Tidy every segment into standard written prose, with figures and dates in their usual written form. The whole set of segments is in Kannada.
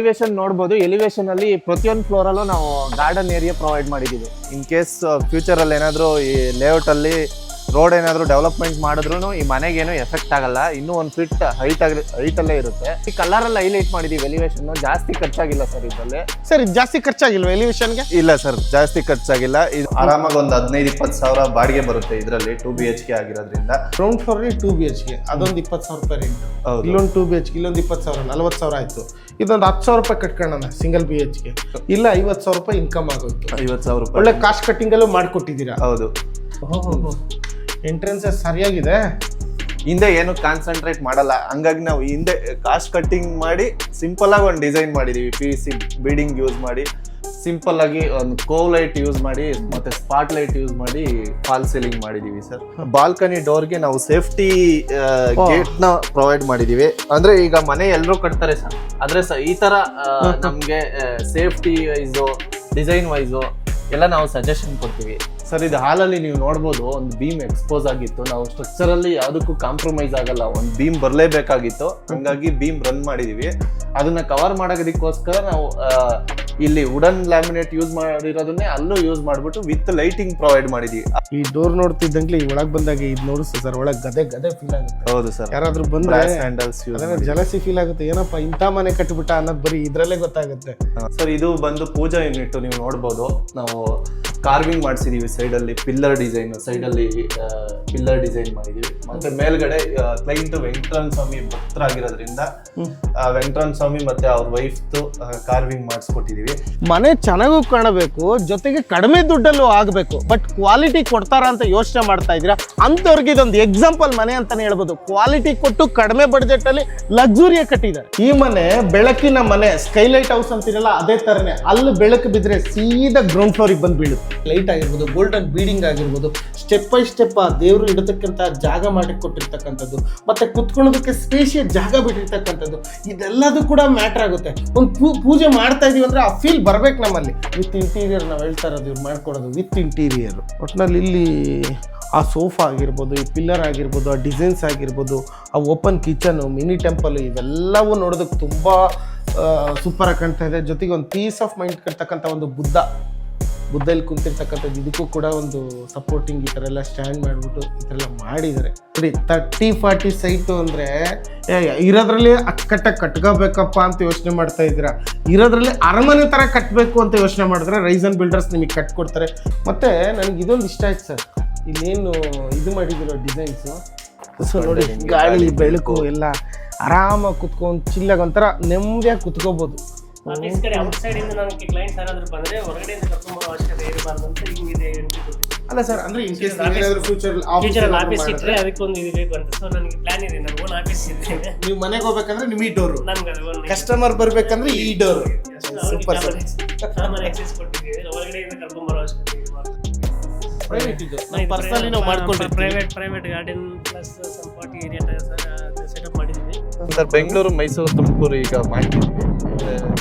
ಎಲಿವೇಶನ್ ನೋಡಬಹುದು. ಎಲಿವೇಶನ್ ಅಲ್ಲಿ ಪ್ರತಿಯೊಂದು ಫ್ಲೋರ್ ಅಲ್ಲೂ ನಾವು ಗಾರ್ಡನ್ ಏರಿಯಾ ಪ್ರೊವೈಡ್ ಮಾಡಿದೀವಿ. ಇನ್ ಕೇಸ್ ಫ್ಯೂಚರ್ ಅಲ್ಲಿ ಏನಾದರೂ ಈ ಲೇಔಟ್ ಅಲ್ಲಿ ರೋಡ್ ಏನಾದರೂ ಡೆವಲಪ್ಮೆಂಟ್ ಮಾಡಿದ್ರು ಈ ಮನೆಗೇನು ಎಫೆಕ್ಟ್ ಆಗಲ್ಲ. ಇನ್ನೂ 1 ಫೀಟ್ ಹೈಟಲ್ಲೇ ಇರುತ್ತೆ. ಈ ಕಲರ್ ಅಲ್ಲಿ ಹೈಲೈಟ್ ಮಾಡಿದೀವಿ. ಎಲಿವೇಶನ್ ಜಾಸ್ತಿ ಖರ್ಚಾಗಿಲ್ಲ ಸರ್ ಇದರಲ್ಲಿ. ಸರ್ ಇದು ಜಾಸ್ತಿ ಖರ್ಚಾಗಿಲ್ವಾ ಎಲಿವೇಶನ್ಗೆ? ಇಲ್ಲ ಸರ್, ಜಾಸ್ತಿ ಖರ್ಚಾಗಿಲ್ಲ. ಇದು ಆರಾಮಾಗಿ ಒಂದು 15-20 ಸಾವಿರ ಬಾಡಿಗೆ ಬರುತ್ತೆ ಇದರಲ್ಲಿ 2 BHK ಆಗಿರೋದ್ರಿಂದ. ಗ್ರೌಂಡ್ ಫ್ಲೋರ್ 2 BHK ಅದೊಂದು 20,000 ರೂಪಾಯಿ ರೆಂಟ್. ಇಲ್ಲೊಂದು 2 BHK ಇಲ್ಲೊಂದು 20,000 40,000 ಆಯ್ತು. ಇದೊಂದು 10,000 ರೂಪಾಯಿ ಕಟ್ಕೊಳ್ಳೋಣ ಸಿಂಗಲ್ BHK. ಇಲ್ಲ 50,000 ರೂಪಾಯಿ ಇನ್ಕಮ್ ಆಗೋಯ್ತು. 50,000 ರೂಪಾಯಿ ಒಳ್ಳೆ ಕಾಸ್ಟ್ ಕಟ್ಟಿಂಗ್ ಅಲ್ಲೂ ಮಾಡ್ಕೊಟ್ಟಿದ್ದೀರಾ. ಹೌದು. ಎಂಟ್ರೆನ್ಸ್ ಸರಿಯಾಗಿದೆ. ಹಿಂದೆ ಏನು ಕಾನ್ಸಂಟ್ರೇಟ್ ಮಾಡಲ್ಲ, ಹಂಗಾಗಿ ನಾವು ಹಿಂದೆ ಕಾಸ್ಟ್ ಕಟ್ಟಿಂಗ್ ಮಾಡಿ ಸಿಂಪಲ್ ಆಗಿ ಒಂದು ಡಿಸೈನ್ ಮಾಡಿದೀವಿ. PVC ಬೀಡಿಂಗ್ ಯೂಸ್ ಮಾಡಿ ಸಿಂಪಲ್ ಆಗಿ ಒಂದು ಕೋವ್ ಲೈಟ್ ಯೂಸ್ ಮಾಡಿ ಮತ್ತೆ ಸ್ಪಾಟ್ ಲೈಟ್ ಯೂಸ್ ಮಾಡಿ ಫಾಲ್ ಸೀಲಿಂಗ್ ಮಾಡಿದೀವಿ ಸರ್. ಬಾಲ್ಕನಿ ಡೋರ್ಗೆ ನಾವು ಸೇಫ್ಟಿ ಗೇಟ್ ನ ಪ್ರೊವೈಡ್ ಮಾಡಿದೀವಿ. ಅಂದ್ರೆ ಈಗ ಮನೆ ಎಲ್ಲರೂ ಕಟ್ತಾರೆ ಸರ್, ಆದ್ರೆ ಈ ತರ ನಮ್ಗೆ ಸೇಫ್ಟಿ ವೈಸು ಡಿಸೈನ್ ವೈಸು ಎಲ್ಲ ನಾವು ಸಜೆಷನ್ ಕೊಡ್ತೀವಿ ಸರ್. ಇದು ಹಾಲಲ್ಲಿ ನೀವು ನೋಡ್ಬೋದು, ಒಂದು ಬೀಮ್ ಎಕ್ಸ್ಪೋಸ್ ಆಗಿತ್ತು. ನಾವು ಸ್ಟ್ರಕ್ಚರ್ ಅಲ್ಲಿ ಯಾವುದಕ್ಕೂ ಕಾಂಪ್ರಮೈಸ್ ಆಗಲ್ಲ, ಒಂದು ಬೀಮ್ ಬರಲೇಬೇಕಾಗಿತ್ತು. ಹಂಗಾಗಿ ಬೀಮ್ ರನ್ ಮಾಡಿದೀವಿ. ಅದನ್ನ ಕವರ್ ಮಾಡೋದಕ್ಕೋಸ್ಕರ ನಾವು ಇಲ್ಲಿ ವುಡನ್ ಲ್ಯಾಮಿನೇಟ್ ಯೂಸ್ ಮಾಡಿರೋದನ್ನೇ ಅಲ್ಲೂ ಯೂಸ್ ಮಾಡ್ಬಿಟ್ಟು ವಿತ್ ಲೈಟಿಂಗ್ ಪ್ರೊವೈಡ್ ಮಾಡಿದೀವಿ. ಈ ಡೋರ್ ನೋಡ್ತಿದ್ದಂಗ್ಲಿ ಒಳಗ್ ಬಂದಾಗ ಇದು ನೋಡಿಸ್ತು ಸರ್, ಒಳಗ್ ಗದೆ ಫೀಲ್ ಆಗುತ್ತೆ. ಹೌದು ಸರ್, ಯಾರಾದ್ರೂ ಬಂದ್ರೆ ಸ್ಯಾಂಡಲ್ಸ್ ಜಲಸಿ ಫೀಲ್ ಆಗುತ್ತೆ. ಏನಪ್ಪ ಇಂಥ ಮನೆ ಕಟ್ಟಿಬಿಟ್ಟ ಅನ್ನೋದು ಬರೀ ಇದ್ರಲ್ಲೇ ಗೊತ್ತಾಗುತ್ತೆ ಸರ್. ಇದು ಬಂದು ಪೂಜಾ ಯೂನಿಟ್ ನೀವು ನೋಡ್ಬೋದು. ನಾವು ಕಾರ್ವಿಂಗ್ ಮಾಡಿಸಿದೀವಿ ಸೈಡ್ ಅಲ್ಲಿ, ಪಿಲ್ಲರ್ ಡಿಸೈನ್ ಸೈಡ್ ಅಲ್ಲಿ ಪಿಲ್ಲರ್ ಡಿಸೈನ್ ಮಾಡಿದೀವಿ. ಮತ್ತೆ ಮೇಲ್ಗಡೆ ಕ್ಲೈಂಟ್ ವೆಂಕಟರಮಣ ಸ್ವಾಮಿ ಭಕ್ತರಾಗಿರೋದ್ರಿಂದ ವೆಂಕಟರಮಣ ಸ್ವಾಮಿ ಮತ್ತೆ ಅವ್ರ ವೈಫ್ ಕಾರ್ವಿಂಗ್ ಮಾಡಿಸ್ಕೊಟ್ಟಿದೀವಿ. ಮನೆ ಚೆನ್ನಾಗೂ ಕಾಣಬೇಕು, ಜೊತೆಗೆ ಕಡಿಮೆ ದುಡ್ಡಲ್ಲೂ ಆಗಬೇಕು. ಬಟ್ ಕ್ವಾಲಿಟಿ ಕೊಡ್ತಾರ ಅಂತ ಯೋಚನೆ ಮಾಡ್ತಾ ಇದ್ದೀರಾ ಅಂತವ್ರಿಗೆ ಇದೊಂದು ಎಕ್ಸಾಂಪಲ್ ಮನೆ ಅಂತಾನೆ ಹೇಳ್ಬೋದು. ಕ್ವಾಲಿಟಿ ಕೊಟ್ಟು ಕಡಿಮೆ ಬಡ್ಜೆಟ್ ಅಲ್ಲಿ ಲಕ್ಸುರಿಯ ಕಟ್ಟಿದ್ದಾರೆ. ಈ ಮನೆ ಬೆಳಕಿನ ಮನೆ, ಸ್ಕೈಲೈಟ್ ಹೌಸ್ ಅಂತಿರಲ್ಲ ಅದೇ ತರನೇ. ಅಲ್ಲಿ ಬೆಳಕು ಬಿದ್ರೆ ಸೀದಾ ಗ್ರೌಂಡ್ ಫ್ಲೋರಿಗೆ ಬಂದು ಬೀಳುತ್ತೆ. ಲೈಟ್ ಆಗಿರ್ಬೋದು, ಗೋಲ್ಡನ್ ಬೀಡಿಂಗ್ ಆಗಿರ್ಬೋದು, ಸ್ಟೆಪ್ ಬೈ ಸ್ಟೆಪ್ ಆ ದೇವರು ಇಡತಕ್ಕಂಥ ಜಾಗ ಮಾಡಿ ಕೊಟ್ಟಿರ್ತಕ್ಕಂಥದ್ದು, ಮತ್ತೆ ಕುತ್ಕೊಳ್ಳೋದಕ್ಕೆ ಸ್ಪೇಷಿಯಸ್ ಜಾಗ ಬಿಟ್ಟಿರ್ತಕ್ಕಂಥದ್ದು, ಇದೆಲ್ಲದೂ ಕೂಡ ಮ್ಯಾಟರ್ ಆಗುತ್ತೆ. ಒಂದು ಪೂಜೆ ಮಾಡ್ತಾ ಇದೀವಿ ಅಂದ್ರೆ ಆ ಫೀಲ್ ಬರ್ಬೇಕು ನಮ್ಮಲ್ಲಿ. ವಿತ್ ಇಂಟೀರಿಯರ್ ನಾವು ಹೇಳ್ತಾ ಇರೋದು, ಇವ್ರು ಮಾಡ್ಕೊಡೋದು ವಿತ್ ಇಂಟೀರಿಯರ್. ಒಟ್ಟಿನಲ್ಲಿ ಇಲ್ಲಿ ಆ ಸೋಫಾ ಆಗಿರ್ಬೋದು, ಈ ಪಿಲ್ಲರ್ ಆಗಿರ್ಬೋದು, ಆ ಡಿಸೈನ್ಸ್ ಆಗಿರ್ಬೋದು, ಆ ಓಪನ್ ಕಿಚನು, ಮಿನಿ ಟೆಂಪಲ್, ಇವೆಲ್ಲವೂ ನೋಡೋದಕ್ಕೆ ತುಂಬ ಸೂಪರಾಗಿ ಕಾಣ್ತಾ ಇದೆ. ಜೊತೆಗೆ ಒಂದು ಪೀಸ್ ಆಫ್ ಮೈಂಡ್ ಕಟ್ತಕ್ಕಂಥ ಒಂದು ಬುದ್ಧಲ್ಲಿ ಕುಂತಿರ್ತಕ್ಕಂಥದ್ದು, ಇದಕ್ಕೂ ಕೂಡ ಒಂದು ಸಪೋರ್ಟಿಂಗ್ ಈ ಥರ ಎಲ್ಲ ಸ್ಟ್ಯಾಂಡ್ ಮಾಡಿಬಿಟ್ಟು ಈ ಥರ ಎಲ್ಲ ಮಾಡಿದ್ದಾರೆ. ನೋಡಿ 30-40 ಸೈಟು ಅಂದರೆ ಇರೋದ್ರಲ್ಲಿ ಅಚ್ಚುಕಟ್ಟಾಗಿ ಕಟ್ಕೋಬೇಕಪ್ಪ ಅಂತ ಯೋಚನೆ ಮಾಡ್ತಾ ಇದ್ದೀರಾ. ಇರೋದ್ರಲ್ಲಿ ಅರಮನೆ ಥರ ಕಟ್ಟಬೇಕು ಅಂತ ಯೋಚನೆ ಮಾಡಿದ್ರೆ ರೈಸನ್ ಬಿಲ್ಡರ್ಸ್ ನಿಮಗೆ ಕಟ್ಕೊಡ್ತಾರೆ. ಮತ್ತು ನನಗೆ ಇದೊಂದು ಇಷ್ಟ ಆಯ್ತು ಸರ್, ಇಲ್ಲೇನು ಇದು ಮಾಡಿದಿರೋ ಡಿಸೈನ್ಸು. ಸೊ ನೋಡಿ, ಗಾಳಿ ಬೆಳಕು ಎಲ್ಲ ಆರಾಮಾಗಿ ಕುತ್ಕೊಂಡು ಚಿಲ್ಲಾಗಿ ಒಂಥರ ನೆಮ್ಮದಿಯಾಗಿ ಕುತ್ಕೋಬೋದು. ಅಲ್ಲ ಸರ್, ಅಂದ್ರೆ ಫ್ಯೂಚರ್ ಆಫೀಸ್ ಇಟ್ಟರೆ ಅದಕ್ಕೊಂದು ಇದು ಬೇಕು ಅಂತ. ಸೊ ನನಗೆ ಪ್ಲಾನ್ ಇದೆ, ನನ್ನ ಓನ್ ಆಫೀಸ್ ಇದೆ. ನೀವು ಮನೆಗೆ ಹೋಗ್ಬೇಕಂದ್ರೆ ನಿಮ್ಮ ಈ ಡೋರು, ನನ್ಗೆ ಕಸ್ಟಮರ್ ಬರ್ಬೇಕಂದ್ರೆ ಈ ಡೋರು. Super sir. ಸಾಮಾನ್ಯ ಆಕ್ಸೆಸ್ ಕೊಟ್ಟಿದ್ದೀವಿ, ಹೊರಗಡೆಯಿಂದ ಕರ್ಕೊಂಡ್ಬರೋ ಅವಶ್ಯಕತೆ ಇಲ್ಲ. ಪ್ರೈವೇಟ್ ಇದು ಪರ್ಸನಲಿ ನಾವು ಮಾಡ್ಕೊಂಡಿದ್ದೀವಿ. Private garden plus some party area setup ಮಾಡಿದ್ದೀವಿ ಸರ್. ಬೆಂಗಳೂರು, ಮೈಸೂರು, ತುಮಕೂರು ಈಗ ಮಾಡ್ತಿದ್ವಿ.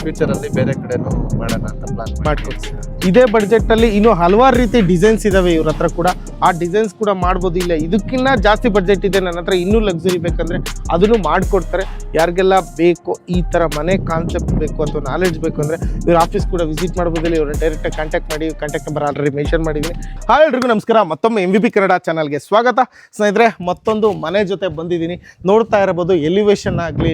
ಫ್ಯೂಚರ್ ಅಲ್ಲಿ ಬೇರೆ ಕಡೆನೂ ಮಾಡೋಣ ಅಂತ ಪ್ಲಾನ್ ಮಾಡ್ಕೊಡ್ತೀವಿ. ಇದೇ ಬಡ್ಜೆಟ್ ಅಲ್ಲಿ ಇನ್ನೂ ಹಲವಾರು ರೀತಿ ಡಿಸೈನ್ಸ್ ಇದಾವೆ ಇವ್ರ ಹತ್ರ ಕೂಡ. ಆ ಡಿಸೈನ್ಸ್ ಕೂಡ ಮಾಡ್ಬೋದು. ಇಲ್ಲ ಇದಕ್ಕಿಂತ ಜಾಸ್ತಿ ಬಡ್ಜೆಟ್ ಇದೆ ನನ್ನ ಹತ್ರ, ಇನ್ನೂ ಲಕ್ಸುರಿ ಬೇಕಂದ್ರೆ ಅದನ್ನು ಮಾಡಿಕೊಡ್ತಾರೆ. ಯಾರಿಗೆಲ್ಲ ಬೇಕು ಈ ಥರ ಮನೆ ಕಾನ್ಸೆಪ್ಟ್ ಬೇಕು ಅಥವಾ ನಾಲೆಡ್ಜ್ ಬೇಕು ಅಂದರೆ ಇವ್ರ ಆಫೀಸ್ ಕೂಡ ವಿಸಿಟ್ ಮಾಡ್ಬೋದು. ಇವ್ರನ್ನ ಡೈರೆಕ್ಟಾಗಿ ಕಾಂಟ್ಯಾಕ್ಟ್ ಮಾಡಿ. ಕಾಂಟ್ಯಾಕ್ಟ್ ನಂಬರ್ ಆಲ್ರೆಡಿ ಮೆನ್ಷನ್ ಮಾಡಿದ್ದೀನಿ. ಹಾಯ್ ಎಲ್ರಿಗೂ ನಮಸ್ಕಾರ, ಮತ್ತೊಮ್ಮೆ MVP ಕನ್ನಡ ಚಾನಲ್ಗೆ ಸ್ವಾಗತ. ಸ್ನೇಹಿತರೆ, ಮತ್ತೊಂದು ಮನೆ ಜೊತೆ ಬಂದಿದ್ದೀನಿ. ನೋಡ್ತಾ ಇರಬಹುದು, ಎಲಿವೇಶನ್ ಆಗಲಿ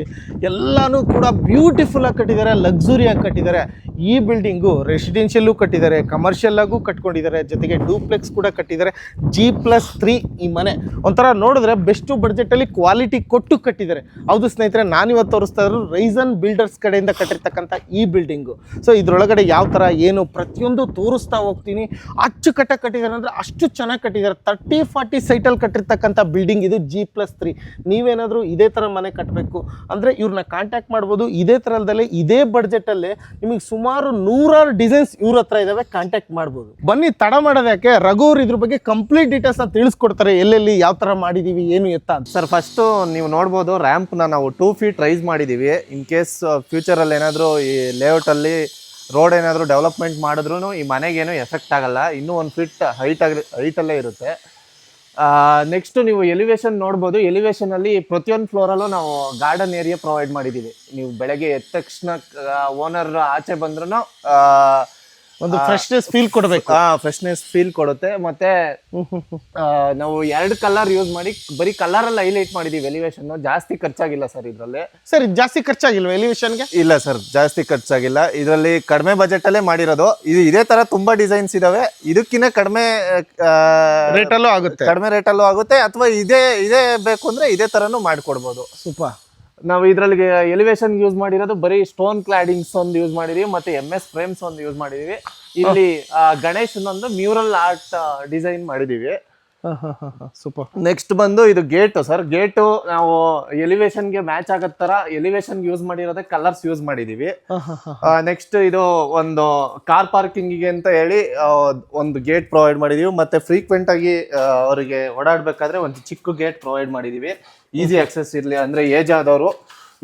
ಎಲ್ಲನೂ ಕೂಡ ಬ್ಯೂಟಿಫುಲ್ಲಾಗಿ ಕಟ್ಟಿದ್ದಾರೆ, ಲಕ್ಸುರಿಯಾಗಿ ಕಟ್ಟಿದ್ದಾರೆ. ಈ ಬಿಲ್ಡಿಂಗು ರೆಸಿಡೆನ್ಷಿಯಲ್ಲೂ ಕಟ್ಟಿದ್ದಾರೆ, ಕಮರ್ಷಿಯಲ್ ಆಗು ಕಟ್ಕೊಂಡಿದ್ದಾರೆ, ಜೊತೆಗೆ ಡೂಪ್ಲೆಕ್ಸ್ ಕೂಡ ಕಟ್ಟಿದ್ದಾರೆ. G+3 ಈ ಮನೆ ಒಂಥರ ನೋಡಿದ್ರೆ ಬೆಸ್ಟ್ ಬಡ್ಜೆಟಲ್ಲಿ ಕ್ವಾಲಿಟಿ ಕೊಟ್ಟು ಕಟ್ಟಿದ್ದಾರೆ. ಹೌದು ಸ್ನೇಹಿತರೆ, ನಾನಿವತ್ತು ತೋರಿಸ್ತಾ ಇದ್ರು ರೈಸನ್ ಬಿಲ್ಡರ್ಸ್ ಕಡೆಯಿಂದ ಕಟ್ಟಿರ್ತಕ್ಕಂಥ ಈ ಬಿಲ್ಡಿಂಗು. ಸೊ ಇದರೊಳಗಡೆ ಯಾವ ಥರ ಏನು ಪ್ರತಿಯೊಂದು ತೋರಿಸ್ತಾ ಹೋಗ್ತೀನಿ. ಅಚ್ಚುಕಟ್ಟಾಗಿ ಕಟ್ಟಿದ್ದಾರೆ ಅಂದರೆ ಅಷ್ಟು ಚೆನ್ನಾಗಿ ಕಟ್ಟಿದ್ದಾರೆ. 30-40 ಸೈಟಲ್ಲಿ ಕಟ್ಟಿರ್ತಕ್ಕಂಥ ಬಿಲ್ಡಿಂಗ್ ಇದು G+3. ನೀವೇನಾದರೂ ಇದೇ ಥರ ಮನೆ ಕಟ್ಟಬೇಕು ಅಂದರೆ ಇವ್ರನ್ನ ಕಾಂಟ್ಯಾಕ್ಟ್ ಮಾಡ್ಬೋದು. ಇದೇ ಥರದಲ್ಲೇ ಇದೇ ಬಡ್ಜೆಟಲ್ಲೇ ನಿಮಗೆ ಸುಮಾರು 100 ಡಿಸೈನ್ಸ್ ಇವ್ರ ಹತ್ರ ಇದಾವೆ, ಕಾಂಟ್ಯಾಕ್ಟ್ ಮಾಡ್ಬೋದು. ಬನ್ನಿ, ತಡ ಮಾಡೋದಕ್ಕೆ ರಘುವ್ರು ಇದ್ರ ಬಗ್ಗೆ ಕಂಪ್ಲೀಟ್ ಡೀಟೇಲ್ಸ್ ತಿಳಿಸ್ಕೊಡ್ತಾರೆ. ಎಲ್ಲೆಲ್ಲಿ ಯಾವ ಥರ ಮಾಡಿದ್ದೀವಿ, ಏನು ಎತ್ತ ಅಂತ. ಸರ್, ಫಸ್ಟು ನೀವು ನೋಡ್ಬೋದು, ರ್ಯಾಂಪ್ನ ನಾವು 2 ಫೀಟ್ ರೈಸ್ ಮಾಡಿದ್ದೀವಿ. ಇನ್ ಕೇಸ್ ಫ್ಯೂಚರಲ್ಲಿ ಏನಾದರೂ ಈ ಲೇಔಟಲ್ಲಿ ರೋಡ್ ಏನಾದರೂ ಡೆವಲಪ್ಮೆಂಟ್ ಮಾಡಿದ್ರು ಈ ಮನೆಗೇನು ಎಫೆಕ್ಟ್ ಆಗಲ್ಲ. ಇನ್ನೂ 1 ಫೀಟ್ ಹೈಟಲ್ಲೇ ಇರುತ್ತೆ. ನೆಕ್ಸ್ಟ್ ನೀವು ಎಲಿವೇಶನ್ ನೋಡ್ಬೋದು. ಎಲಿವೇಶನ್ ಅಲ್ಲಿ ಪ್ರತಿಯೊಂದು ಫ್ಲೋರ್ ಅಲ್ಲೂ ನಾವು ಗಾರ್ಡನ್ ಏರಿಯಾ ಪ್ರೊವೈಡ್ ಮಾಡಿದೀವಿ. ನೀವು ಬೆಳಗ್ಗೆ ಎದ್ದ ತಕ್ಷಣ ಓನರ್ ಆಚೆ ಬಂದ್ರು ಒಂದು ಫ್ರೆಶ್ನೆಸ್ ಫೀಲ್ ಕೊಡಬೇಕು. ಫ್ರೆಶ್ನೆಸ್ ಫೀಲ್ ಕೊಡುತ್ತೆ. ಮತ್ತೆ ನಾವು 2 ಕಲರ್ ಯೂಸ್ ಮಾಡಿ ಬರೀ ಕಲರ್ ಅಲ್ಲಿ ಹೈಲೈಟ್ ಮಾಡಿದೀವಿ. ಎಲಿವೇಶನ್ ಜಾಸ್ತಿ ಖರ್ಚಾಗಿಲ್ಲ ಸರ್ ಇದ್ರಲ್ಲಿ. ಸರ್ ಇದು ಜಾಸ್ತಿ ಖರ್ಚಾಗಿಲ್ವಾ ಎಲಿವೇಶನ್ಗೆ? ಇಲ್ಲ ಸರ್, ಜಾಸ್ತಿ ಖರ್ಚಾಗಿಲ್ಲ. ಇದರಲ್ಲಿ ಕಡಿಮೆ ಬಜೆಟ್ ಅಲ್ಲೇ ಮಾಡಿರೋದು. ಇದೇ ತರ ತುಂಬಾ ಡಿಸೈನ್ಸ್ ಇದಾವೆ. ಇದಕ್ಕಿಂತ ಕಡಿಮೆ ರೇಟಲ್ಲೂ ಆಗುತ್ತೆ, ಕಡಿಮೆ ರೇಟಲ್ಲೂ ಆಗುತ್ತೆ. ಅಥವಾ ಇದೇ ಬೇಕು ಅಂದ್ರೆ ಇದೇ ತರನು ಮಾಡ್ಕೊಡ್ಬೋದು. ಸೂಪರ್. ನಾವು ಇದ್ರಲ್ಲಿ ಎಲಿವೇಶನ್ ಯೂಸ್ ಮಾಡಿರೋದು ಬರೀ ಸ್ಟೋನ್ ಕ್ಲಾಡಿಂಗ್ಸ್ ಒಂದು ಯೂಸ್ ಮಾಡಿದೀವಿ, ಮತ್ತೆ MS ಫ್ರೇಮ್ಸ್ ಒಂದು ಯೂಸ್ ಮಾಡಿದೀವಿ. ಇಲ್ಲಿ ಗಣೇಶನೊಂದು ಮ್ಯೂರಲ್ ಆರ್ಟ್ ಡಿಸೈನ್ ಮಾಡಿದೀವಿ. ಸೂಪರ್. ನೆಕ್ಸ್ಟ್ ಬಂದು ಇದು ಗೇಟು ಸರ್. ಗೇಟು ನಾವು ಎಲಿವೇಶನ್ಗೆ ಮ್ಯಾಚ್ ಆಗೋ ತರ ಎಲಿವೇಶನ್ ಯೂಸ್ ಮಾಡಿರೋದೇ ಕಲರ್ಸ್ ಯೂಸ್ ಮಾಡಿದೀವಿ. ನೆಕ್ಸ್ಟ್ ಇದು ಒಂದು ಕಾರ್ ಪಾರ್ಕಿಂಗಿಗೆ ಅಂತ ಹೇಳಿ ಒಂದು ಗೇಟ್ ಪ್ರೊವೈಡ್ ಮಾಡಿದೀವಿ. ಮತ್ತೆ ಫ್ರೀಕ್ವೆಂಟ್ ಆಗಿ ಅವರಿಗೆ ಓಡಾಡ್ಬೇಕಾದ್ರೆ ಒಂದು ಚಿಕ್ಕ ಗೇಟ್ ಪ್ರೊವೈಡ್ ಮಾಡಿದೀವಿ. ಈಸಿ ಆಕ್ಸೆಸ್ ಇರ್ಲಿ ಅಂದ್ರೆ ಏಜ್ ಆದವರು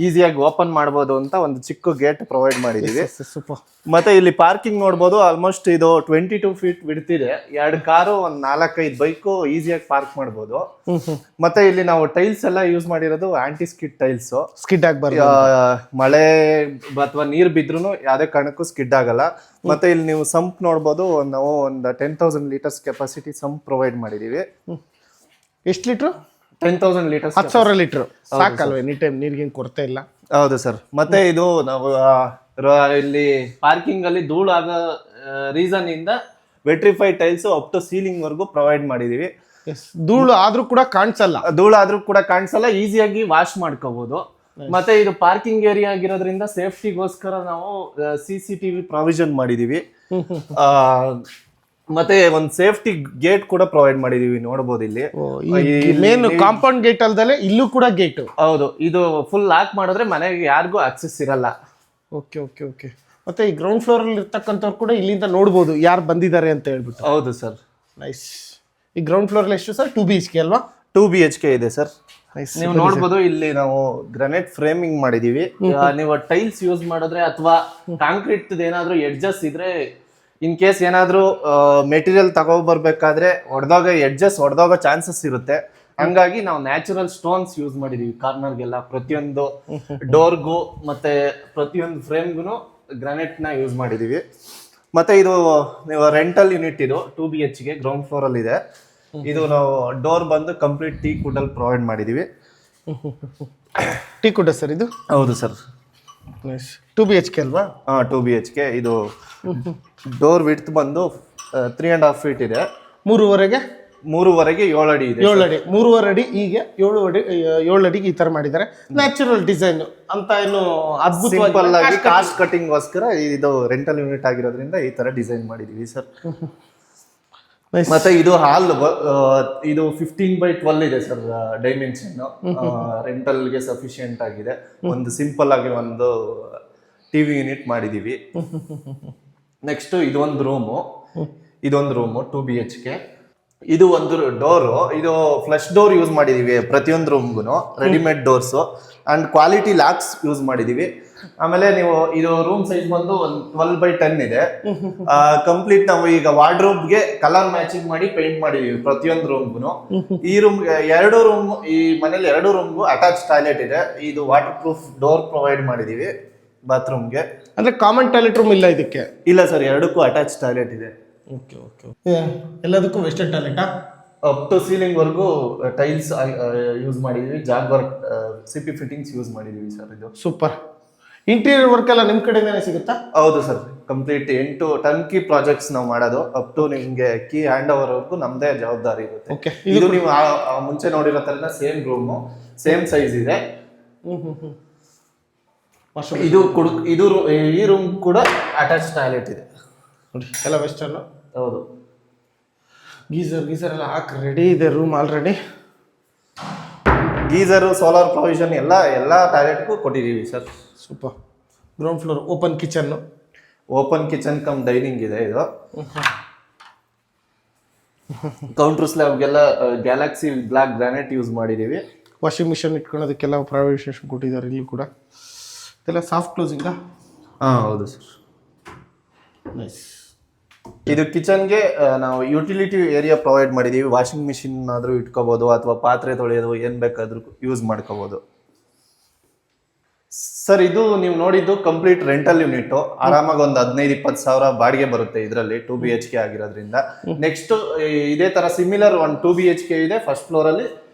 ಈಸಿಯಾಗಿ ಓಪನ್ ಮಾಡ್ಬೋದು ಅಂತ ಒಂದು ಚಿಕ್ಕ ಗೇಟ್ ಪ್ರೊವೈಡ್ ಮಾಡಿದೀವಿ. ಸೂಪರ್. ಮತ್ತೆ ಇಲ್ಲಿ ಪಾರ್ಕಿಂಗ್ ನೋಡ್ಬೋದು. ಆಲ್ಮೋಸ್ಟ್ ಇದು 22 ಫೀಟ್ ಬಿಡ್ತಿದೆ. 2 ಕಾರು, ಒಂದು 4-5 ಬೈಕು ಈಸಿಯಾಗಿ ಪಾರ್ಕ್ ಮಾಡ್ಬೋದು. ಮತ್ತೆ ಇಲ್ಲಿ ನಾವು ಟೈಲ್ಸ್ ಎಲ್ಲ ಯೂಸ್ ಮಾಡಿರೋದು ಆಂಟಿ ಸ್ಕಿಡ್ ಟೈಲ್ಸ್. ಸ್ಕಿಡ್ ಆಗಬಾರ್ದು, ಮಳೆ ಅಥವಾ ನೀರು ಬಿದ್ರೂ ಯಾವುದೇ ಕಾರಣಕ್ಕೂ ಸ್ಕಿಡ್ ಆಗಲ್ಲ. ಮತ್ತೆ ಇಲ್ಲಿ ನೀವು ಸಂಪ್ ನೋಡ್ಬೋದು. ನಾವು ಒಂದು 10,000 ಲೀಟರ್ಸ್ ಕೆಪಾಸಿಟಿ ಸಂಪ್ ಪ್ರೊವೈಡ್ ಮಾಡಿದೀವಿ. ಎಷ್ಟು ಲೀಟ್ರು? 10,000 ಲೀಟರ್ಸ್, 10,000 ಲೀಟರ್ ಸಾಕಲ್ವ? ಎನಿ ಟೈಮ್ ನೀರಿಗೇನು ಕೊರತೆ ಇಲ್ಲ. ಹೌದು ಸರ್. ಮತ್ತೆ ಇದು ನಾವು ಇಲ್ಲಿ ಪಾರ್ಕಿಂಗ್ ಅಲ್ಲಿ ಧೂಳು ಆಗೋ ರೀಸನ್ ಇಂದ vitrified tiles up to ceiling ವರ್ಗೂ ಪ್ರೊವೈಡ್ ಮಾಡಿದೀವಿ. ಧೂಳು ಆದ್ರೂ ಕೂಡ ಕಾಣಿಸಲ್ಲ, ಈಸಿಯಾಗಿ ವಾಶ್ ಮಾಡ್ಕೋಬಹುದು. ಮತ್ತೆ ಇದು ಪಾರ್ಕಿಂಗ್ ಏರಿಯಾ ಆಗಿರೋದ್ರಿಂದ ಸೇಫ್ಟಿಗೋಸ್ಕರ ನಾವು CCTV ಪ್ರಾವಿಷನ್ ಮಾಡಿದೀವಿ. ಮತ್ತೆ ಒಂದು ಸೇಫ್ಟಿ ಗೇಟ್ ಕೂಡ ಪ್ರೊವೈಡ್ ಮಾಡಿದೀವಿ. ನೋಡಬಹುದು ಇಲ್ಲಿ ಮೇನ್ ಕಾಂಪೌಂಡ್ ಗೇಟ್ ಅಲ್ದಲೆ ಇಲ್ಲೂ ಕೂಡ ಗೇಟ್. ಹೌದು, ಇದು ಫುಲ್ ಲಾಕ್ ಮಾಡಿದ್ರೆ ಮನೆಗೆ ಯಾರಿಗೂ ಆಕ್ಸೆಸ್ ಇರಲ್ಲ. Okay okay okay. ಮತ್ತೆ ಈ ಗ್ರೌಂಡ್ ಫ್ಲೋರ್ ಅಲ್ಲಿ ಇರ್ತಕ್ಕಂಥವ್ರು ಕೂಡ ಇಲ್ಲಿಂದ ನೋಡ್ಬೋದು ಯಾರು ಬಂದಿದ್ದಾರೆ ಅಂತ ಹೇಳ್ಬಿಟ್ಟು. ಹೌದು ಸರ್. ನೈಸ್. ಈ ಗ್ರೌಂಡ್ ಫ್ಲೋರ್ ಅಲ್ಲಿ ಎಷ್ಟು ಸರ್? 2 BHK ಅಲ್ವಾ? 2 BHK ಇದೆ ಸರ್. ನೀವು ನೋಡ್ಬೋದು ಇಲ್ಲಿ ನಾವು ಗ್ರಾನೈಟ್ ಫ್ರೇಮಿಂಗ್ ಮಾಡಿದೀವಿ. ನೀವು ಟೈಲ್ಸ್ ಯೂಸ್ ಮಾಡಿದ್ರೆ ಅಥವಾ ಕಾಂಕ್ರೀಟ್ ಏನಾದ್ರು ಎಡ್ಜಸ್ ಇದ್ರೆ, ಇನ್ ಕೇಸ್ ಏನಾದ್ರು ಮೆಟೀರಿಯಲ್ ತಗೋಬರ್ಬೇಕಾದ್ರೆ ಎಡ್ಜಸ್ ಹೊಡೆದೋಗೋ ಚಾನ್ಸಸ್ ಇರುತ್ತೆ. ಹಂಗಾಗಿ ನಾವು ನ್ಯಾಚುರಲ್ ಸ್ಟೋನ್ಸ್ ಯೂಸ್ ಮಾಡಿದೀವಿ ಕಾರ್ನರ್ಗೆಲ್ಲ. ಪ್ರತಿಯೊಂದು ಡೋರ್ಗೂ ಮತ್ತೆ ಪ್ರತಿಯೊಂದು ಫ್ರೇಮ್ಗೂ ಗ್ರಾನೈಟ್ ನ ಯೂಸ್ ಮಾಡಿದೀವಿ. ಮತ್ತೆ ಇದು ನೀವು ರೆಂಟಲ್ ಯೂನಿಟ್, ಇದು 2 BHK ಗ್ರೌಂಡ್ ಫ್ಲೋರ್ ಅಲ್ಲಿ ಇದೆ. ಇದು ನಾವು ಡೋರ್ ಬಂದು ಕಂಪ್ಲೀಟ್ ಟೀ ಕುಡ್ ಅಲ್ಲಿ ಪ್ರೊವೈಡ್ ಮಾಡಿದೀವಿ. ಟೀ ಕುಡ್ ಸರ್ ಇದು? ಹೌದು ಸರ್. 2 BHK ಅಲ್ವಾ? 2 BHK. ಇದು ಡೋರ್ ವಿಡ್ತ್ ಬಂದು 3.5 ಫೀಟ್ ಇದೆ. 3.5ಗೆ 7 ಅಡಿ ಇದೆ. 7 ಅಡಿ, 3.5 ಅಡಿ, ಈಗ 7 ಅಡಿಗೆ ಈ ತರ ಮಾಡಿದ್ದಾರೆ. ನ್ಯಾಚುರಲ್ ಡಿಸೈನ್ ಅಂತ ಏನು ಅದ್ಭುತವಾಗಿ ಕಾಸ್ಟ್ ಕಟಿಂಗ್ ಗೋಸ್ಕರ ಇದು ರೆಂಟಲ್ ಯೂನಿಟ್ ಆಗಿರೋದ್ರಿಂದ ಈ ತರ ಡಿಸೈನ್ ಮಾಡಿದೀವಿ ಸರ್. ಮತ್ತೆ ಇದು ಹಾಲ್ ಇದು 15x12 ಇದೆ ಸರ್ ಡೈಮೆನ್ಷನ್. ರೆಂಟಲ್ಗೆ ಸಫಿಶಿಯಂಟ್ ಆಗಿದೆ. ಒಂದು ಸಿಂಪಲ್ ಆಗಿ ಒಂದು TV ಯೂನಿಟ್ ಮಾಡಿದೀವಿ. ನೆಕ್ಸ್ಟ್ ಇದೊಂದು ರೂಮು 2 BHK. ಇದು ಒಂದು ಡೋರು, ಇದು ಫ್ಲಶ್ ಡೋರ್ ಯೂಸ್ ಮಾಡಿದೀವಿ ಪ್ರತಿಯೊಂದು ರೂಮ್ಗೂ. Readymade doors and quality locks use ಮಾಡಿದೀವಿ. ಆಮೇಲೆ ನೀವು ಇದು ರೂಮ್ ಸೈಜ್ ಬಂದು 12x10 ಇದೆ. ಕಂಪ್ಲೀಟ್ ನಾವು ಈಗ ವಾರ್ಡ್ರೋಬ್ಗೆ ಕಲರ್ ಮ್ಯಾಚಿಂಗ್ ಮಾಡಿ ಪೇಂಟ್ ಮಾಡಿದೀವಿ ಪ್ರತಿಯೊಂದು ರೂಮ್ಗೂ. ಈ ಈ ಮನೇಲಿ 2 ರೂಮ್ಗೂ ಅಟ್ಯಾಚ್ ಟಾಯ್ಲೆಟ್ ಇದೆ. ಇದು ವಾಟರ್ ಪ್ರೂಫ್ ಡೋರ್ ಪ್ರೊವೈಡ್ ಮಾಡಿದೀವಿ ಬಾತ್ರೂಮ್ಗೆ. ಅಂದ್ರೆ ಕಾಮನ್ ಟಾಯ್ಲೆಟ್ ರೂಮ್ ಇಲ್ಲ ಇದಕ್ಕೆ? ಇಲ್ಲ ಸರ್, 2ಕ್ಕೂ ಅಟ್ಯಾಚ್ ಟಾಯ್ಲೆಟ್ ಇದೆ. Okay okay. ಎಲ್ಲದಕ್ಕೂ ವೆಸ್ಟರ್ನ್ ಟಾಯ್ಲೆಟಾ? ಅಪ್ ಟು ಸೀಲಿಂಗ್ ವರ್ಗೂ ಟೈಲ್ಸ್ ಯೂಸ್ ಮಾಡಿದೀವಿ. ಜಾಗ್ವರ್ CP ಫಿಟ್ಟಿಂಗ್ಸ್ ಯೂಸ್ ಮಾಡಿದೀವಿ ಸರ್. ಇದು ಸೂಪರ್. ಇಂಟೀರಿಯರ್ ವರ್ಕ್ ಎಲ್ಲ ನಿಮ್ ಕಡೆಯಿಂದನೇ ಸಿಗುತ್ತಾ? ಹೌದು ಸರ್. ಕಂಪ್ಲೀಟ್ 8 ಟರ್ನ್ಕಿ ಪ್ರಾಜೆಕ್ಟ್ಸ್ ನಾವು ಮಾಡೋದು. ಅಪ್ ಟು ನಿಮ್ಗೆ ಕೀ ಹ್ಯಾಂಡ್ ಓವರ್ ವರ್ಗೂ ನಮ್ದೇ ಜವಾಬ್ದಾರಿ ಇರುತ್ತೆ. ಓಕೆ. ಇದು ನೀವು ಮುಂಚೆ ನೋಡಿರೋ ತರ ಸೇಮ್ ರೂಮು, ಸೇಮ್ ಸೈಜ್ ಇದೆ. ಈ ರೂಮ್ ಕೂಡ ಅಟ್ಯಾಚ್ ಟಾಯ್ಲೆಟ್ ಇದೆ ನೋಡಿ. ಎಲ್ಲ ವೆಸ್ಟರ್ನ್. ಹೌದು. ಗೀಸರ್ ಎಲ್ಲ ಹಾಕಿ ರೆಡಿ ಇದೆ room already. Geyser, solar provision ಎಲ್ಲ ಟಾಯ್ಲೆಟ್ಗೂ ಕೊಟ್ಟಿದ್ದೀವಿ sir. Super. Ground floor open kitchen cum dining ಇದೆ. ಇದು ಕೌಂಟರ್ ಸ್ಲ್ಯಾಬ್ಗೆಲ್ಲ ಗ್ಯಾಲಕ್ಸಿ ಬ್ಲಾಕ್ ಗ್ರಾನೈಟ್ ಯೂಸ್ ಮಾಡಿದ್ದೀವಿ. ವಾಷಿಂಗ್ ಮಿಷನ್ ಇಟ್ಕೊಳ್ಳೋದಕ್ಕೆಲ್ಲ ಪ್ರಾವಿಷನ್ ಕೊಟ್ಟಿದ್ದಾರೆ ಇಲ್ಲಿ ಕೂಡ. ಇದೆಲ್ಲ ಸಾಫ್ಟ್ ಕ್ಲೋಸಿಂಗಾ? ಹೌದು ಸರ್. ನೈಸ್. ಇದು ಕಿಚನ್ಗೆ ನಾವು ಯುಟಿಲಿಟಿ ಏರಿಯಾ ಪ್ರೊವೈಡ್ ಮಾಡಿದೀವಿ. ವಾಷಿಂಗ್ ಮಿಷಿನ್ ಆದ್ರೂ ಇಟ್ಕೋಬಹುದು ಅಥವಾ ಪಾತ್ರೆ ತೊಳೆಯೋದು ಏನ್ ಬೇಕಾದ್ರೂ ಯೂಸ್ ಮಾಡ್ಕೋಬಹುದು. ಸರ್ ಇದು ನೀವು ನೋಡಿದ್ದು ಕಂಪ್ಲೀಟ್ ರೆಂಟಲ್ ಯೂನಿಟ್. ಆರಾಮಾಗಿ ಒಂದು 15-20 ಸಾವಿರ ಬಾಡಿಗೆ ಬರುತ್ತೆ ಇದರಲ್ಲಿ 2 BHK ಆಗಿರೋದ್ರಿಂದ. ನೆಕ್ಸ್ಟ್ ಇದೇ ತರ ಸಿಮಿಲರ್ 2 BHK ಇದೆ ಫಸ್ಟ್ ಫ್ಲೋರ್ ಅಲ್ಲಿ,